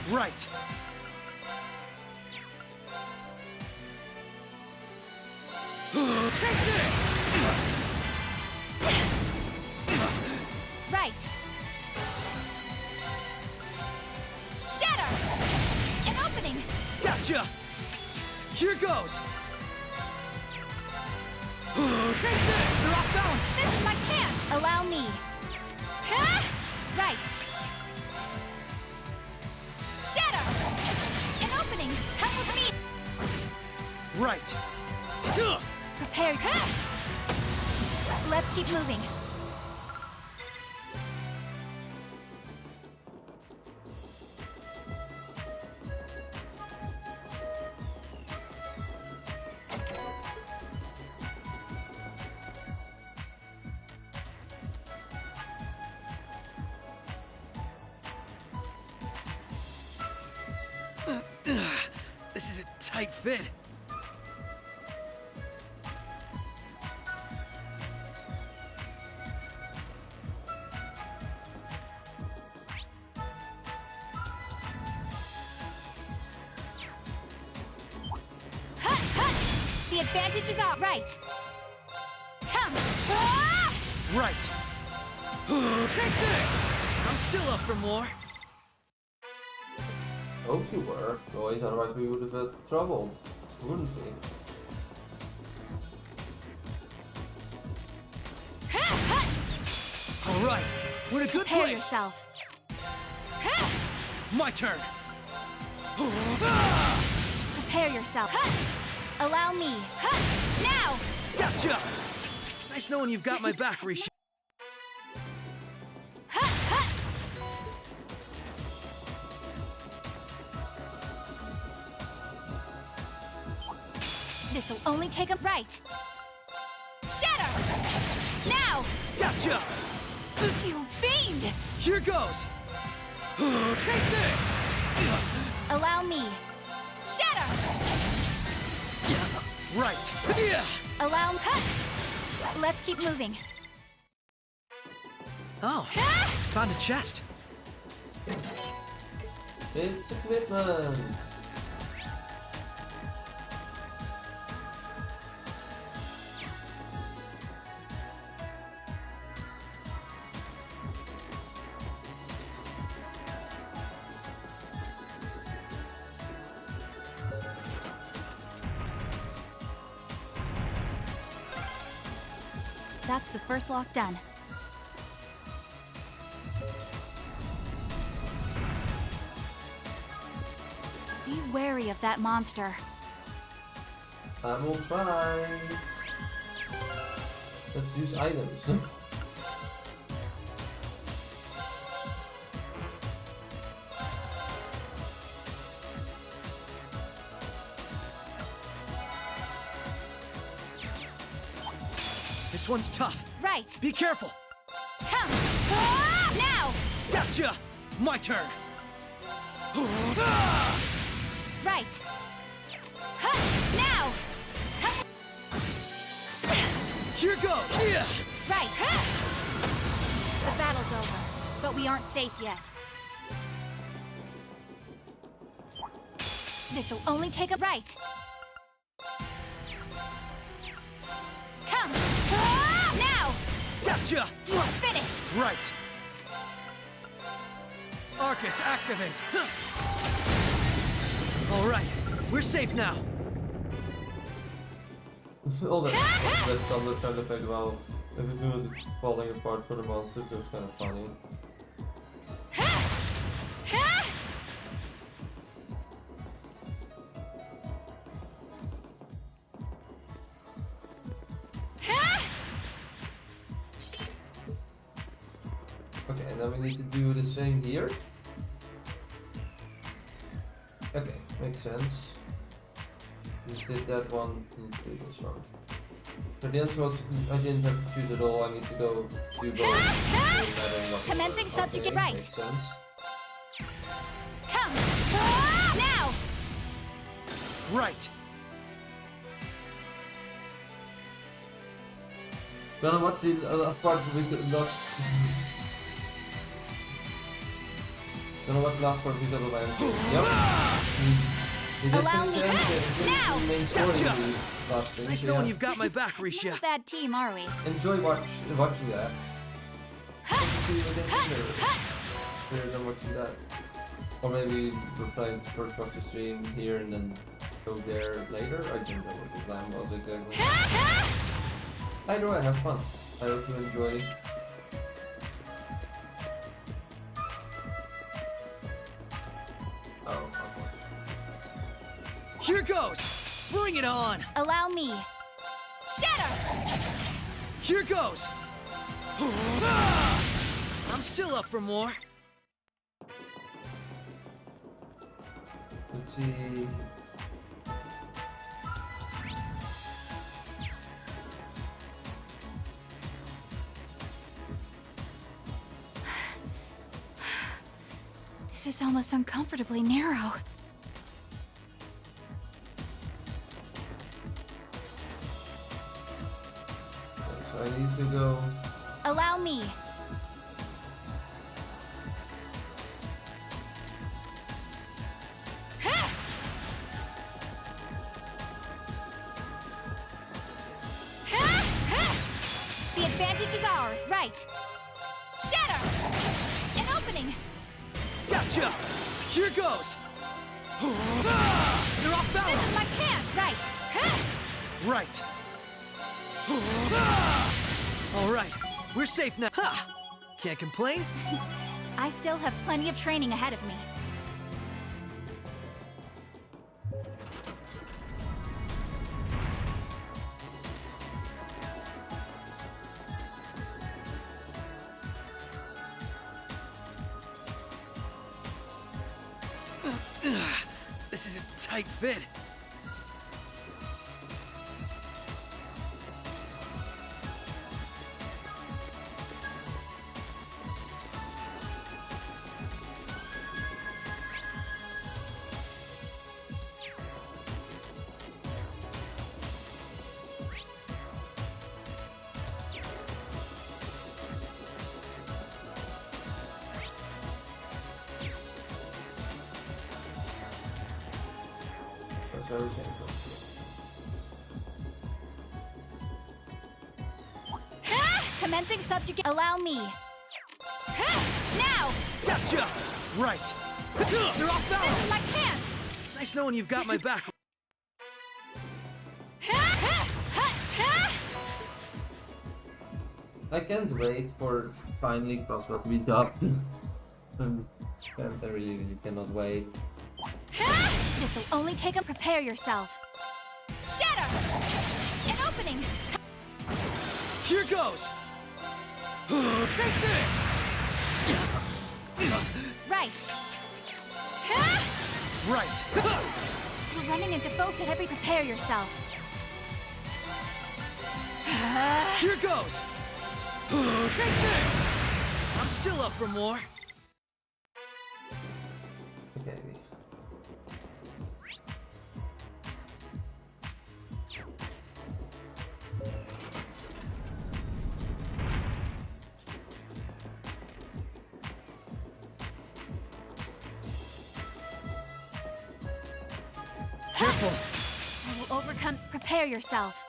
Right. Take this. Right. Shatter. An opening. Gotcha. Here goes. Take this! They're off balance! This is my chance! Allow me. Right. Shatter! An opening! Come with me! Right. Prepare. Let's keep moving. This is a tight fit. The advantage is all right. Come. Right. Take this! I'm still up for more. Hope you were, boys, otherwise we would have had trouble, wouldn't we? Alright, we're in a good Prepare place. yourself. My turn. Prepare yourself. Allow me. Now! Gotcha! Nice knowing you've got my back, Rishi. This'll only take a right. Shatter! Now! Gotcha! You fiend! Here goes! Take this! Allow me. Shatter! Right. Yeah. Allow. Let's keep moving. Oh, found a chest. It's equipment. That's the first lock done. Be wary of that monster. I will try. Let's use items. This one's tough. Right. Be careful. Come. Now. Gotcha. My turn. Right. Now. Here goes. Yeah. Right. The battle's over, but we aren't safe yet. This'll only take a right. Come. Now. Gotcha. Finished. Right. Arcus, activate. All right, we're safe now. All that thunder kind of effect, well, if it was falling apart for the monster, it was kind of funny. Okay, and then we need to do the same here. Okay, makes sense. Just did that one, need to do this one. So the answer was I didn't have to choose at all, I need to go do both. Commencing subjugate right. Makes sense. Come. Now. Right. Well, what's the part we lost? Don't know what the last part we got about. Yep. Allow me. Now. Gotcha. Nice knowing you've got my back, Risha. Not a bad team, are we? Enjoy watching that. See you again later. Than watching that. Or maybe we're playing first watch the stream here and then go there later. I don't know what the plan was exactly. Either way, have fun. I hope you enjoy. Here goes! Bring it on! Allow me. Shatter! Here goes! I'm still up for more. Let's see. This is almost uncomfortably narrow. So I need to go. Allow me. The advantage is ours. Right. Shatter! An opening! Gotcha! Here goes! You're off balance! This is my chance! Right. Right. All right, we're safe now. Ha! Can't complain. I still have plenty of training ahead of me. This is a tight fit. very careful. Commencing subjugate. Allow me. Now! Gotcha! Right. You're off balance! This is my chance! Nice knowing you've got my back. I can't wait for finally crossbow to be dubbed. I really cannot wait. This will only take a prepare yourself. Shatter! An opening! Here goes! Take this! Right. Right. You're running into folks at every prepare yourself. Here goes! Take this! I'm still up for more. Okay. Careful! I will overcome. Prepare yourself.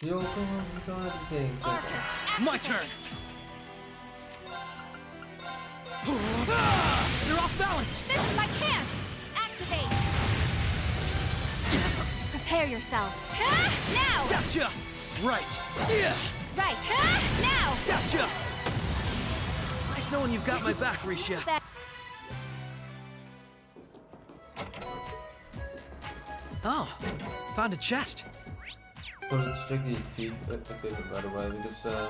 Yo, come on, you got everything. Arcus, My turn! You're off balance! This is my chance! Activate! Prepare yourself. Now! Gotcha! Right. Yeah! Right. Now! Gotcha! Nice knowing you've got my back, Risha. Oh, found a chest. But it's strictly a cheat equipment, by the way, because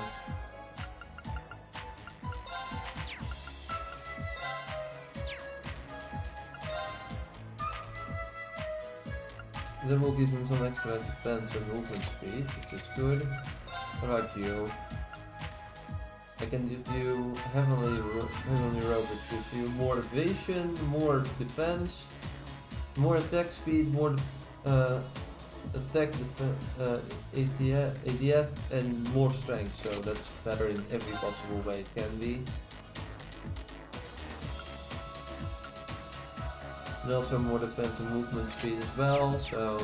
then we'll give him some extra defense and movement speed, which is good. What about you? I can give you heavenly rope, which gives you more evasion, more defense, more attack speed, more attack, ADF, and more strength. So that's better in every possible way it can be. And also more defense and movement speed as well. So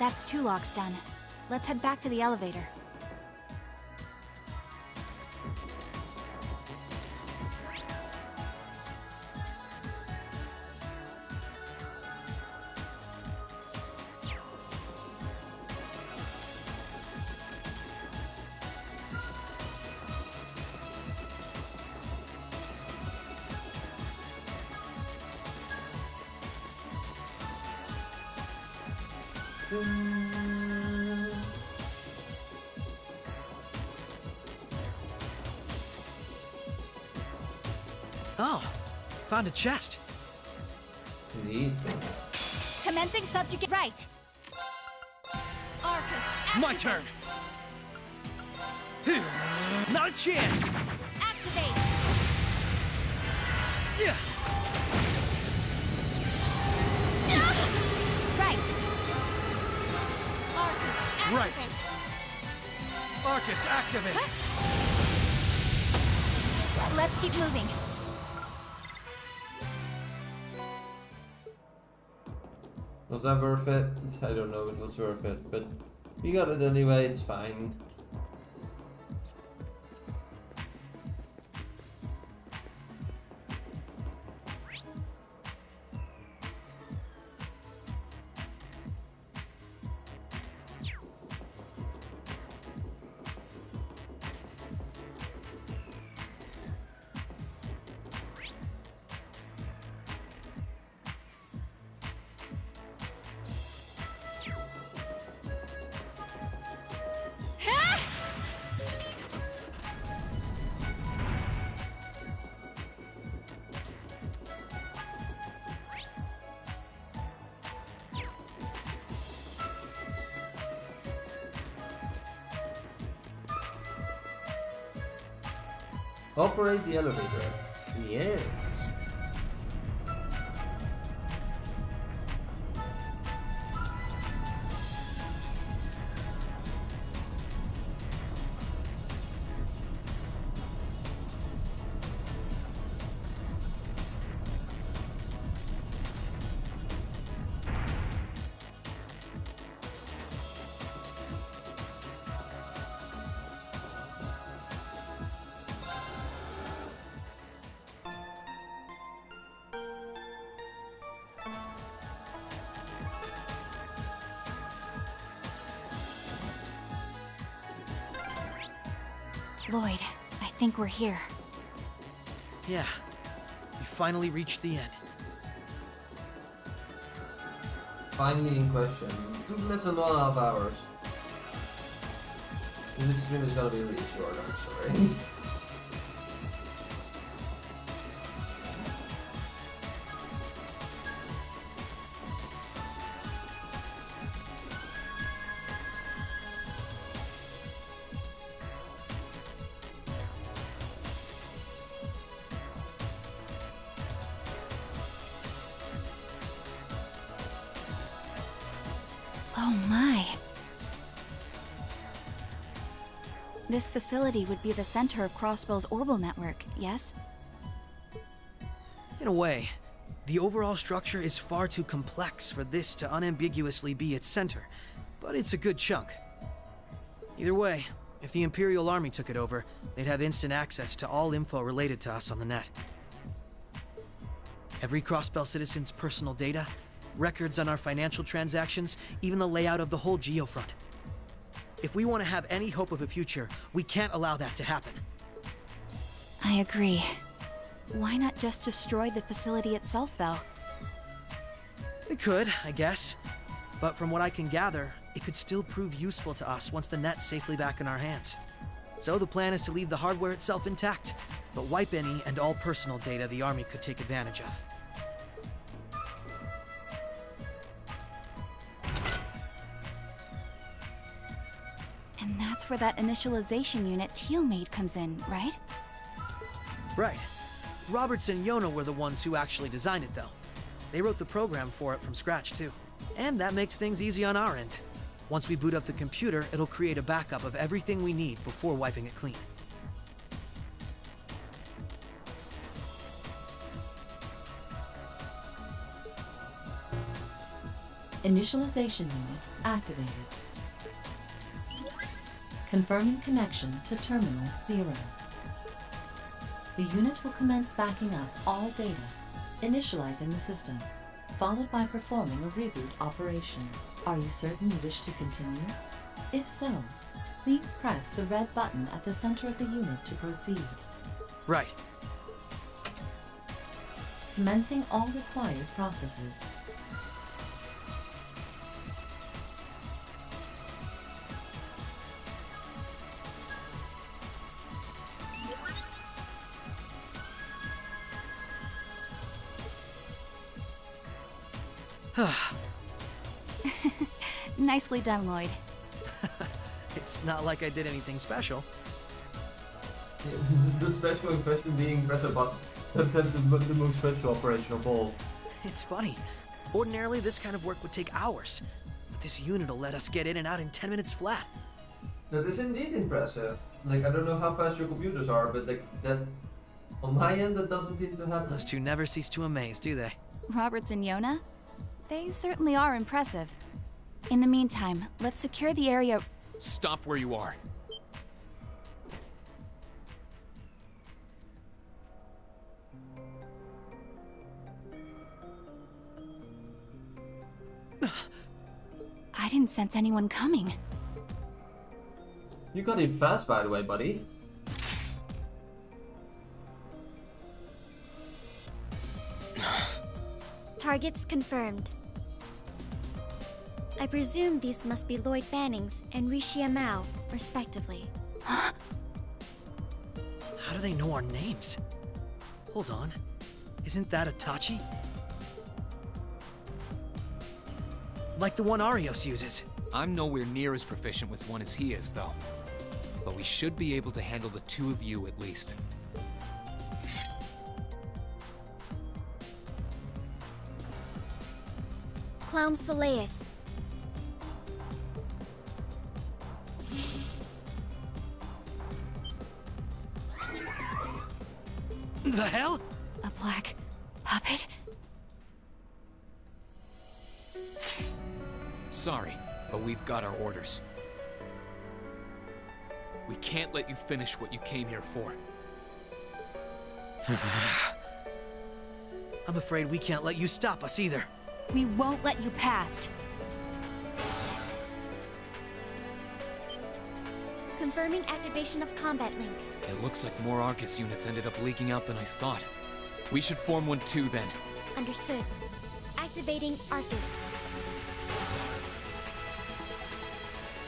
That's 2 locks done. Let's head back to the elevator. Oh, found a chest. Neat. Commencing subjugate. Right. Arcus, activate. My turn. Not a chance. Activate. Yeah. Right. Arcus, activate. Right. Arcus, activate. Let's keep moving. Was that worth it? I don't know if it was worth it, but you got it anyway, it's fine. Operate the elevator. Yes. Lloyd, I think we're here. Yeah, we finally reached the end. Finally in question. Took less than 1.5 hours. This stream is gonna be really short, I'm sorry. Oh my. This facility would be the center of Crossbell's orbital network, yes? In a way, the overall structure is far too complex for this to unambiguously be its center, but it's a good chunk. Either way, if the Imperial Army took it over, they'd have instant access to all info related to us on the net. Every Crossbell citizen's personal data, records on our financial transactions, even the layout of the whole geofront. If we want to have any hope of a future, we can't allow that to happen. I agree. Why not just destroy the facility itself, though? We could, I guess. But from what I can gather, it could still prove useful to us once the net's safely back in our hands. So the plan is to leave the hardware itself intact, but wipe any and all personal data the Army could take advantage of. And that's where that initialization unit Teal made comes in, right? Right. Roberts and Yona were the ones who actually designed it, though. They wrote the program for it from scratch, too. And that makes things easy on our end. Once we boot up the computer, it'll create a backup of everything we need before wiping it clean. Initialization unit activated. Confirming connection to Terminal 0. The unit will commence backing up all data, initializing the system, followed by performing a reboot operation. Are you certain you wish to continue? If so, please press the red button at the center of the unit to proceed. Right. Commencing all required processes. Nicely done, Lloyd. It's not like I did anything special. The special in question being press a button. That's the most special operation of all. It's funny. Ordinarily, this kind of work would take hours. But this unit will let us get in and out in 10 minutes flat. That is indeed impressive. Like, I don't know how fast your computers are, but like that, on my end, that doesn't seem to happen. Those two never cease to amaze, do they? Roberts and Yona? They certainly are impressive. In the meantime, let's secure the area. Stop where you are. I didn't sense anyone coming. You got it fast, by the way, buddy. Targets confirmed. I presume these must be Lloyd Bannings and Rishia Mao, respectively. How do they know our names? Hold on. Isn't that Itachi? Like the one Arios uses. I'm nowhere near as proficient with one as he is, though. But we should be able to handle the two of you at least. Clown Soleus. The hell? A black puppet? Sorry, but we've got our orders. We can't let you finish what you came here for. I'm afraid we can't let you stop us either. We won't let you past. Confirming activation of combat link. It looks like more Arcus units ended up leaking out than I thought. We should form one too then. Understood. Activating Arcus.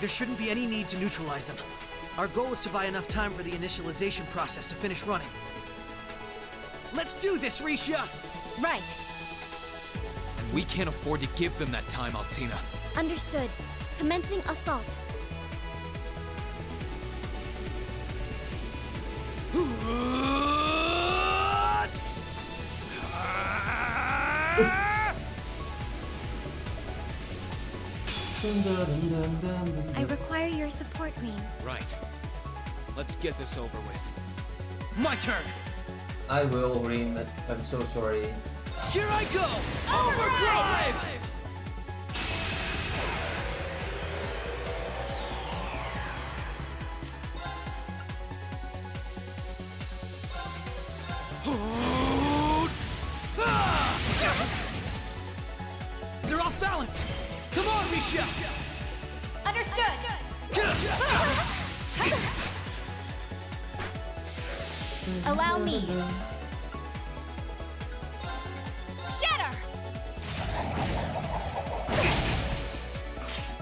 There shouldn't be any need to neutralize them. Our goal is to buy enough time for the initialization process to finish running. Let's do this, Risha! Right. And we can't afford to give them that time, Altina. Understood. Commencing assault. I require your support, Rean. Right. Let's get this over with. My turn! I will, Rean. I'm so sorry. Here I go! Overdrive! They're off balance! Come on, Misha! Understood! Allow me. Shatter!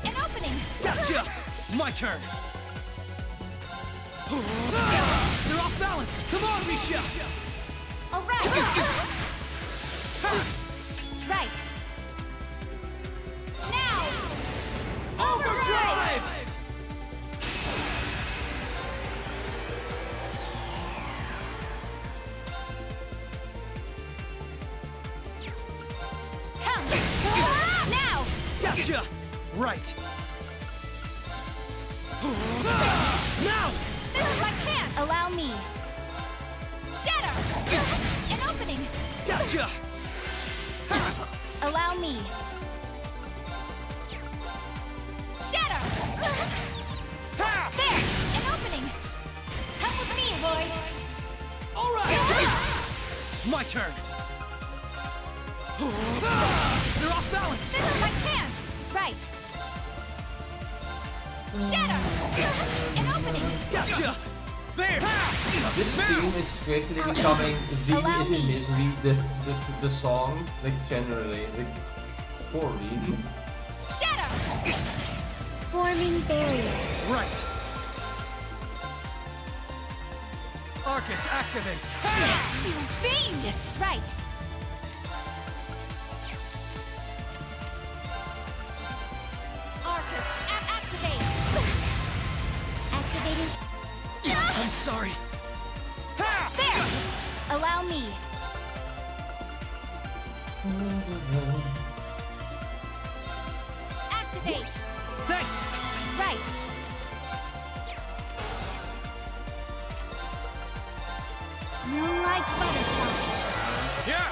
An opening! Gotcha! My turn! They're off balance! Come on, Misha! Alright! Right! Now! Overdrive! Come! Now! Gotcha! Right! Now! This is my chance! Allow me! Shatter! An opening! Gotcha! Allow me! Shatter! There! An opening! Come with me, Lloyd! All right! My turn! They're off balance! This is my chance! Right! Shatter! An opening! Gotcha! There! This theme is quickly becoming Allow Isn't me. Misery, the song, like generally, like poor Reed. Shatter! Forming barrier. Right! Arcus, activate! You fiend! Right! Arcus, activate! Activating. I'm sorry. There! Allow me! Activate! Thanks! Right! Moonlight butterflies! Yeah!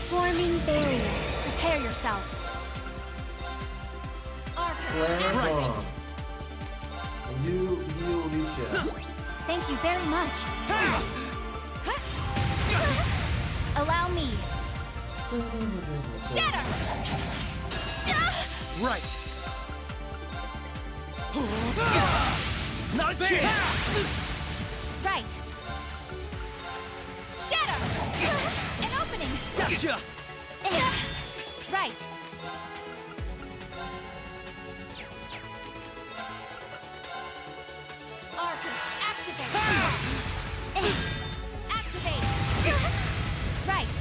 Forming barrier. Prepare yourself! Arcus, Right! You Alicia. thank you very much! Allow me! Shatter! Right! Not a chance! Right! Shatter! An opening! Gotcha! Right! Arcus, activate! Activate! Right!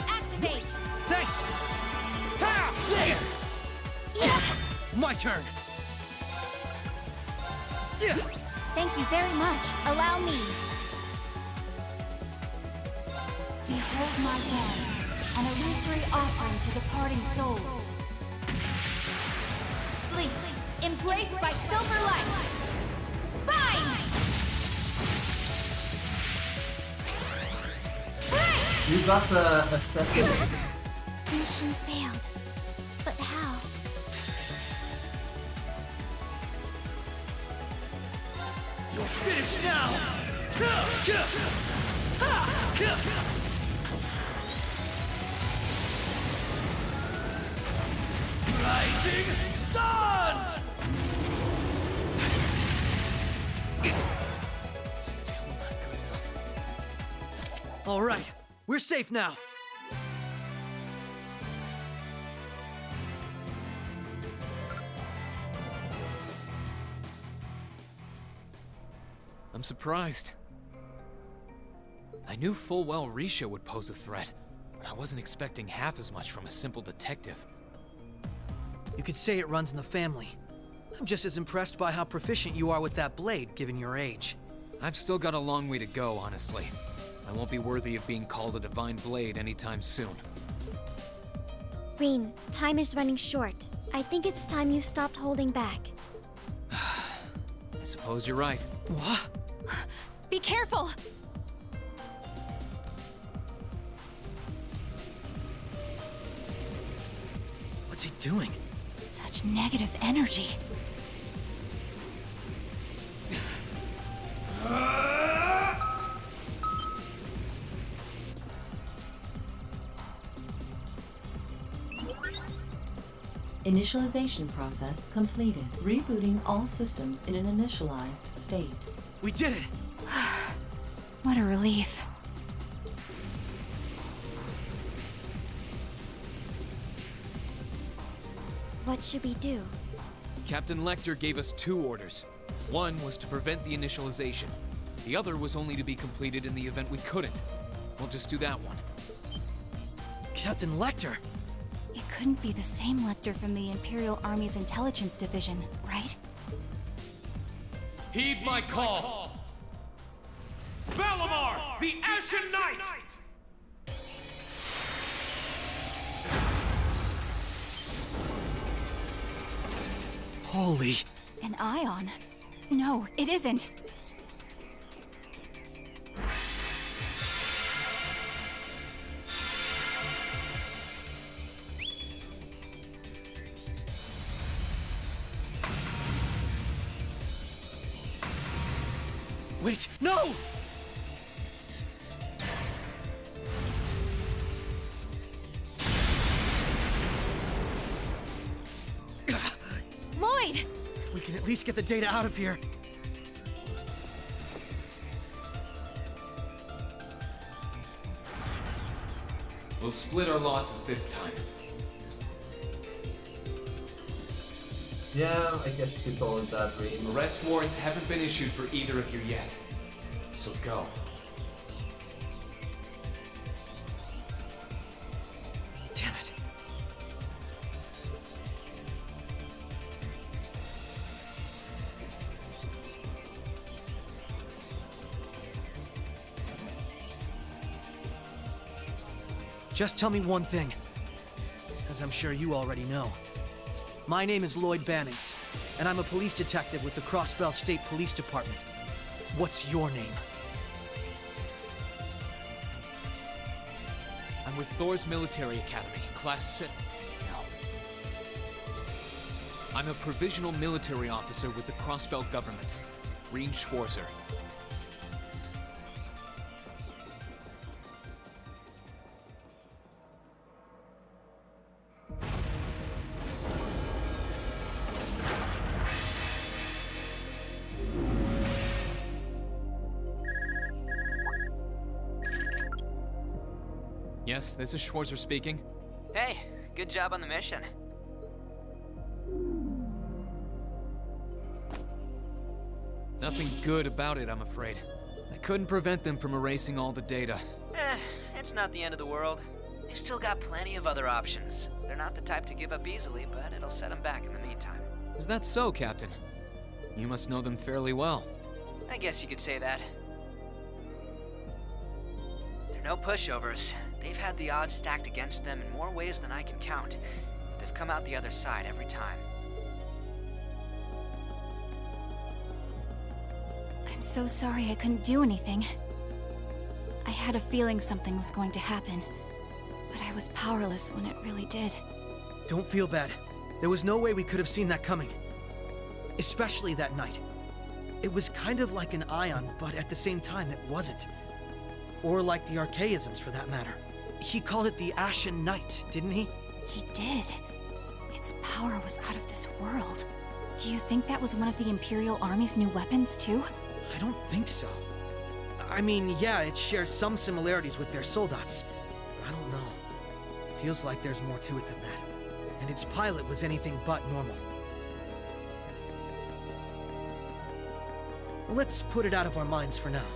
Activate! Thanks! There! My turn! Yeah! Thank you very much. Allow me. Behold my dance, an illusory offering to departing souls. Sleep, embraced by silver light. Bind! You got a second. Mission failed. But how? You're finished now! Rising Sun! All right, we're safe now. I'm surprised. I knew full well Risha would pose a threat, but I wasn't expecting half as much from a simple detective. You could say it runs in the family. I'm just as impressed by how proficient you are with that blade, given your age. I've still got a long way to go, honestly. I won't be worthy of being called a divine blade anytime soon. Rin, time is running short. I think it's time you stopped holding back. I suppose you're right. What? Be careful! What's he doing? Such negative energy. Initialization process completed. Rebooting all systems in an initialized state. We did it! What a relief. What should we do? Captain Lecter gave us 2 orders. One was to prevent the initialization. The other was only to be completed in the event we couldn't. We'll just do that one. Captain Lecter? It couldn't be the same Lecter from the Imperial Army's Intelligence Division, right? Heed my call! Valimar, the Ashen Knight! Holy... An ion? No, it isn't. Wait, no! Lloyd! If we can at least get the data out of here. We'll split our losses this time. Yeah, I guess you could call it that, Rin. Arrest warrants haven't been issued for either of you yet. So go. Damn it. Just tell me one thing, as I'm sure you already know. My name is Lloyd Bannings, and I'm a police detective with the Crossbell State Police Department. What's your name? I'm with Thor's Military Academy, Class 6. No. I'm a provisional military officer with the Crossbell government, Rean Schwarzer. Yes, this is Schwarzer speaking. Hey, good job on the mission. Nothing good about it, I'm afraid. I couldn't prevent them from erasing all the data. It's not the end of the world. They've still got plenty of other options. They're not the type to give up easily, but it'll set them back in the meantime. Is that so, Captain? You must know them fairly well. I guess you could say that. They're no pushovers. They've had the odds stacked against them in more ways than I can count. They've come out the other side every time. I'm so sorry I couldn't do anything. I had a feeling something was going to happen, but I was powerless when it really did. Don't feel bad. There was no way we could have seen that coming. Especially that night. It was kind of like an ion, but at the same time it wasn't. Or like the archaisms, for that matter. He called it the Ashen Knight, didn't he? He did. Its power was out of this world. Do you think that was one of the Imperial Army's new weapons, too? I don't think so. I mean, yeah, it shares some similarities with their soldats. But I don't know. Feels like there's more to it than that. And its pilot was anything but normal. Well, let's put it out of our minds for now.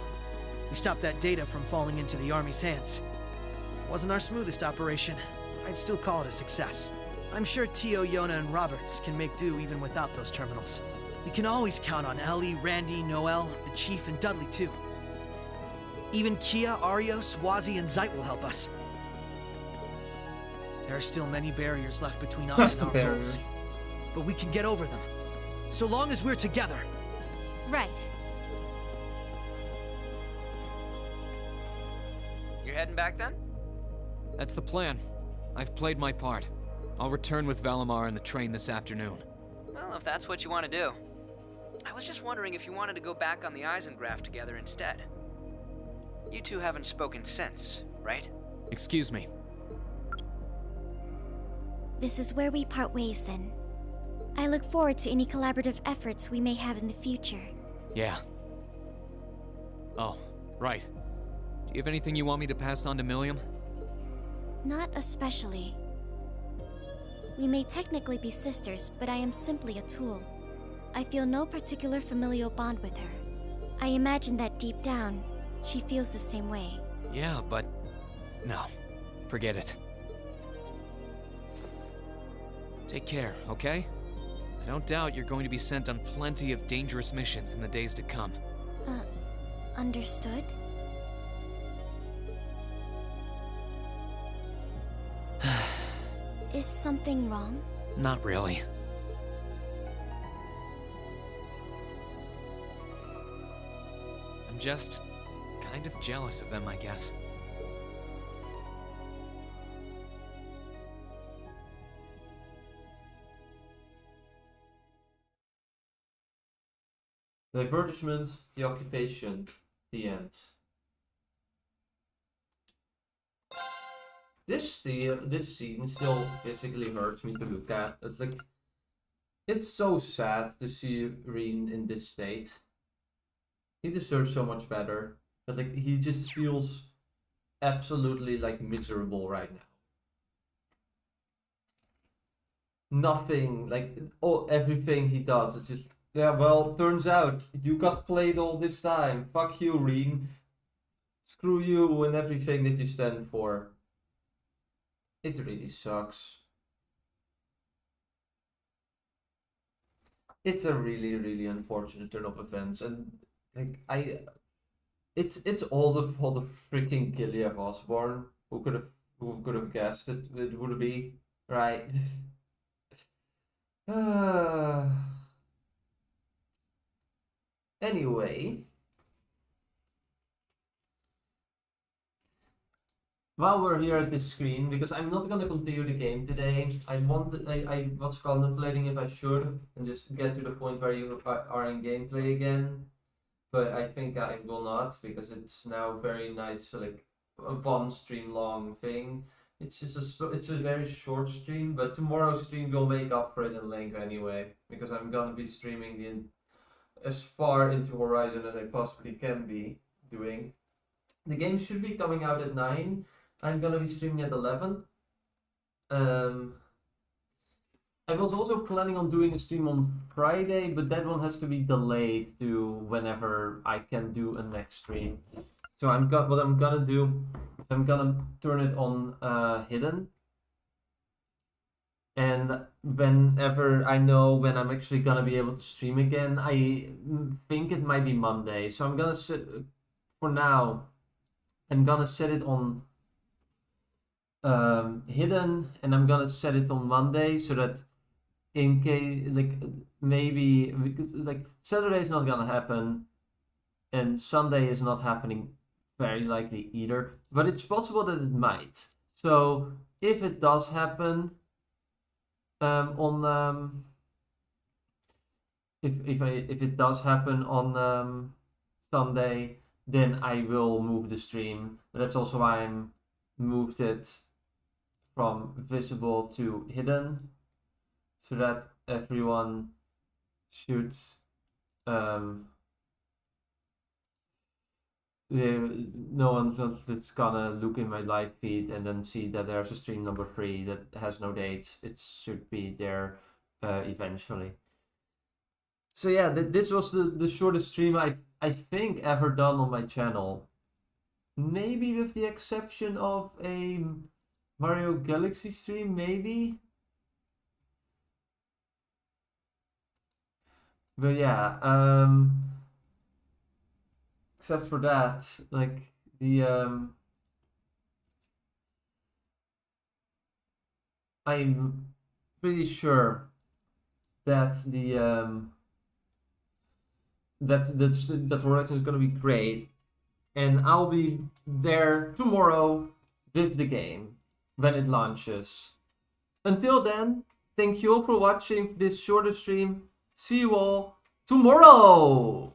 We stopped that data from falling into the Army's hands. Wasn't our smoothest operation. I'd still call it a success. I'm sure Tio, Yona, and Roberts can make do even without those terminals. We can always count on Ellie, Randy, Noel, the Chief, and Dudley too. Even Kia, Arios, Wazi, and Zeit will help us. There are still many barriers left between us and our goals. But we can get over them. So long as we're together. Right. You're heading back then? That's the plan. I've played my part. I'll return with Valimar and the train this afternoon. Well, if that's what you want to do. I was just wondering if you wanted to go back on the Eisengraph together instead. You two haven't spoken since, right? Excuse me. This is where we part ways then. I look forward to any collaborative efforts we may have in the future. Yeah. Oh, right. Do you have anything you want me to pass on to Milliam? Not especially. We may technically be sisters, but I am simply a tool. I feel no particular familial bond with her. I imagine that deep down, she feels the same way. Yeah, but... no. Forget it. Take care, okay? I don't doubt you're going to be sent on plenty of dangerous missions in the days to come. Understood? Is something wrong? Not really. I'm just kind of jealous of them, I guess. The advertisement, the occupation, the end. This scene still physically hurts me to look at. It's like, it's so sad to see Reen in this state. He deserves so much better, but like he just feels absolutely like miserable right now. Nothing, like everything he does, it's just, yeah, well, turns out you got played all this time. Fuck you, Reen. Screw you and everything that you stand for. It really sucks. It's a really, really unfortunate turn of events, and like it's all the fault of freaking Gilead Osborne. Who could have guessed it would be, right? Anyway, while we're here at this screen, because I'm not gonna continue the game today, I was contemplating if I should and just get to the point where you are in gameplay again, but I think I will not, because it's now very nice, like a 1 stream long thing. It's just it's a very short stream, but tomorrow's stream will make up for it in length anyway, because I'm gonna be streaming as far into Horizon as I possibly can be doing. The game should be coming out at 9. I'm gonna be streaming at 11. I was also planning on doing a stream on Friday, but that one has to be delayed to whenever I can do a next stream. So what I'm gonna do is I'm gonna turn it on hidden. And whenever I know when I'm actually gonna be able to stream again, I think it might be Monday. So I'm gonna for now, I'm gonna set it on hidden, and I'm gonna set it on Monday so that in case, like, maybe like Saturday is not gonna happen and Sunday is not happening very likely either, but it's possible that it might. So if it does happen if it does happen on Sunday, then I will move the stream. But that's also why I'm moved it from visible to hidden, so that everyone should no one's just gonna look in my live feed and then see that there's a stream number 3 that has no dates. It should be there eventually. So yeah, this was the shortest stream I think ever done on my channel. Maybe with the exception of a Mario Galaxy stream, maybe. But yeah, except for that, like the I'm pretty sure that the that Horizon is gonna be great, and I'll be there tomorrow with the game when it launches. Until then, thank you all for watching this shorter stream. See you all tomorrow!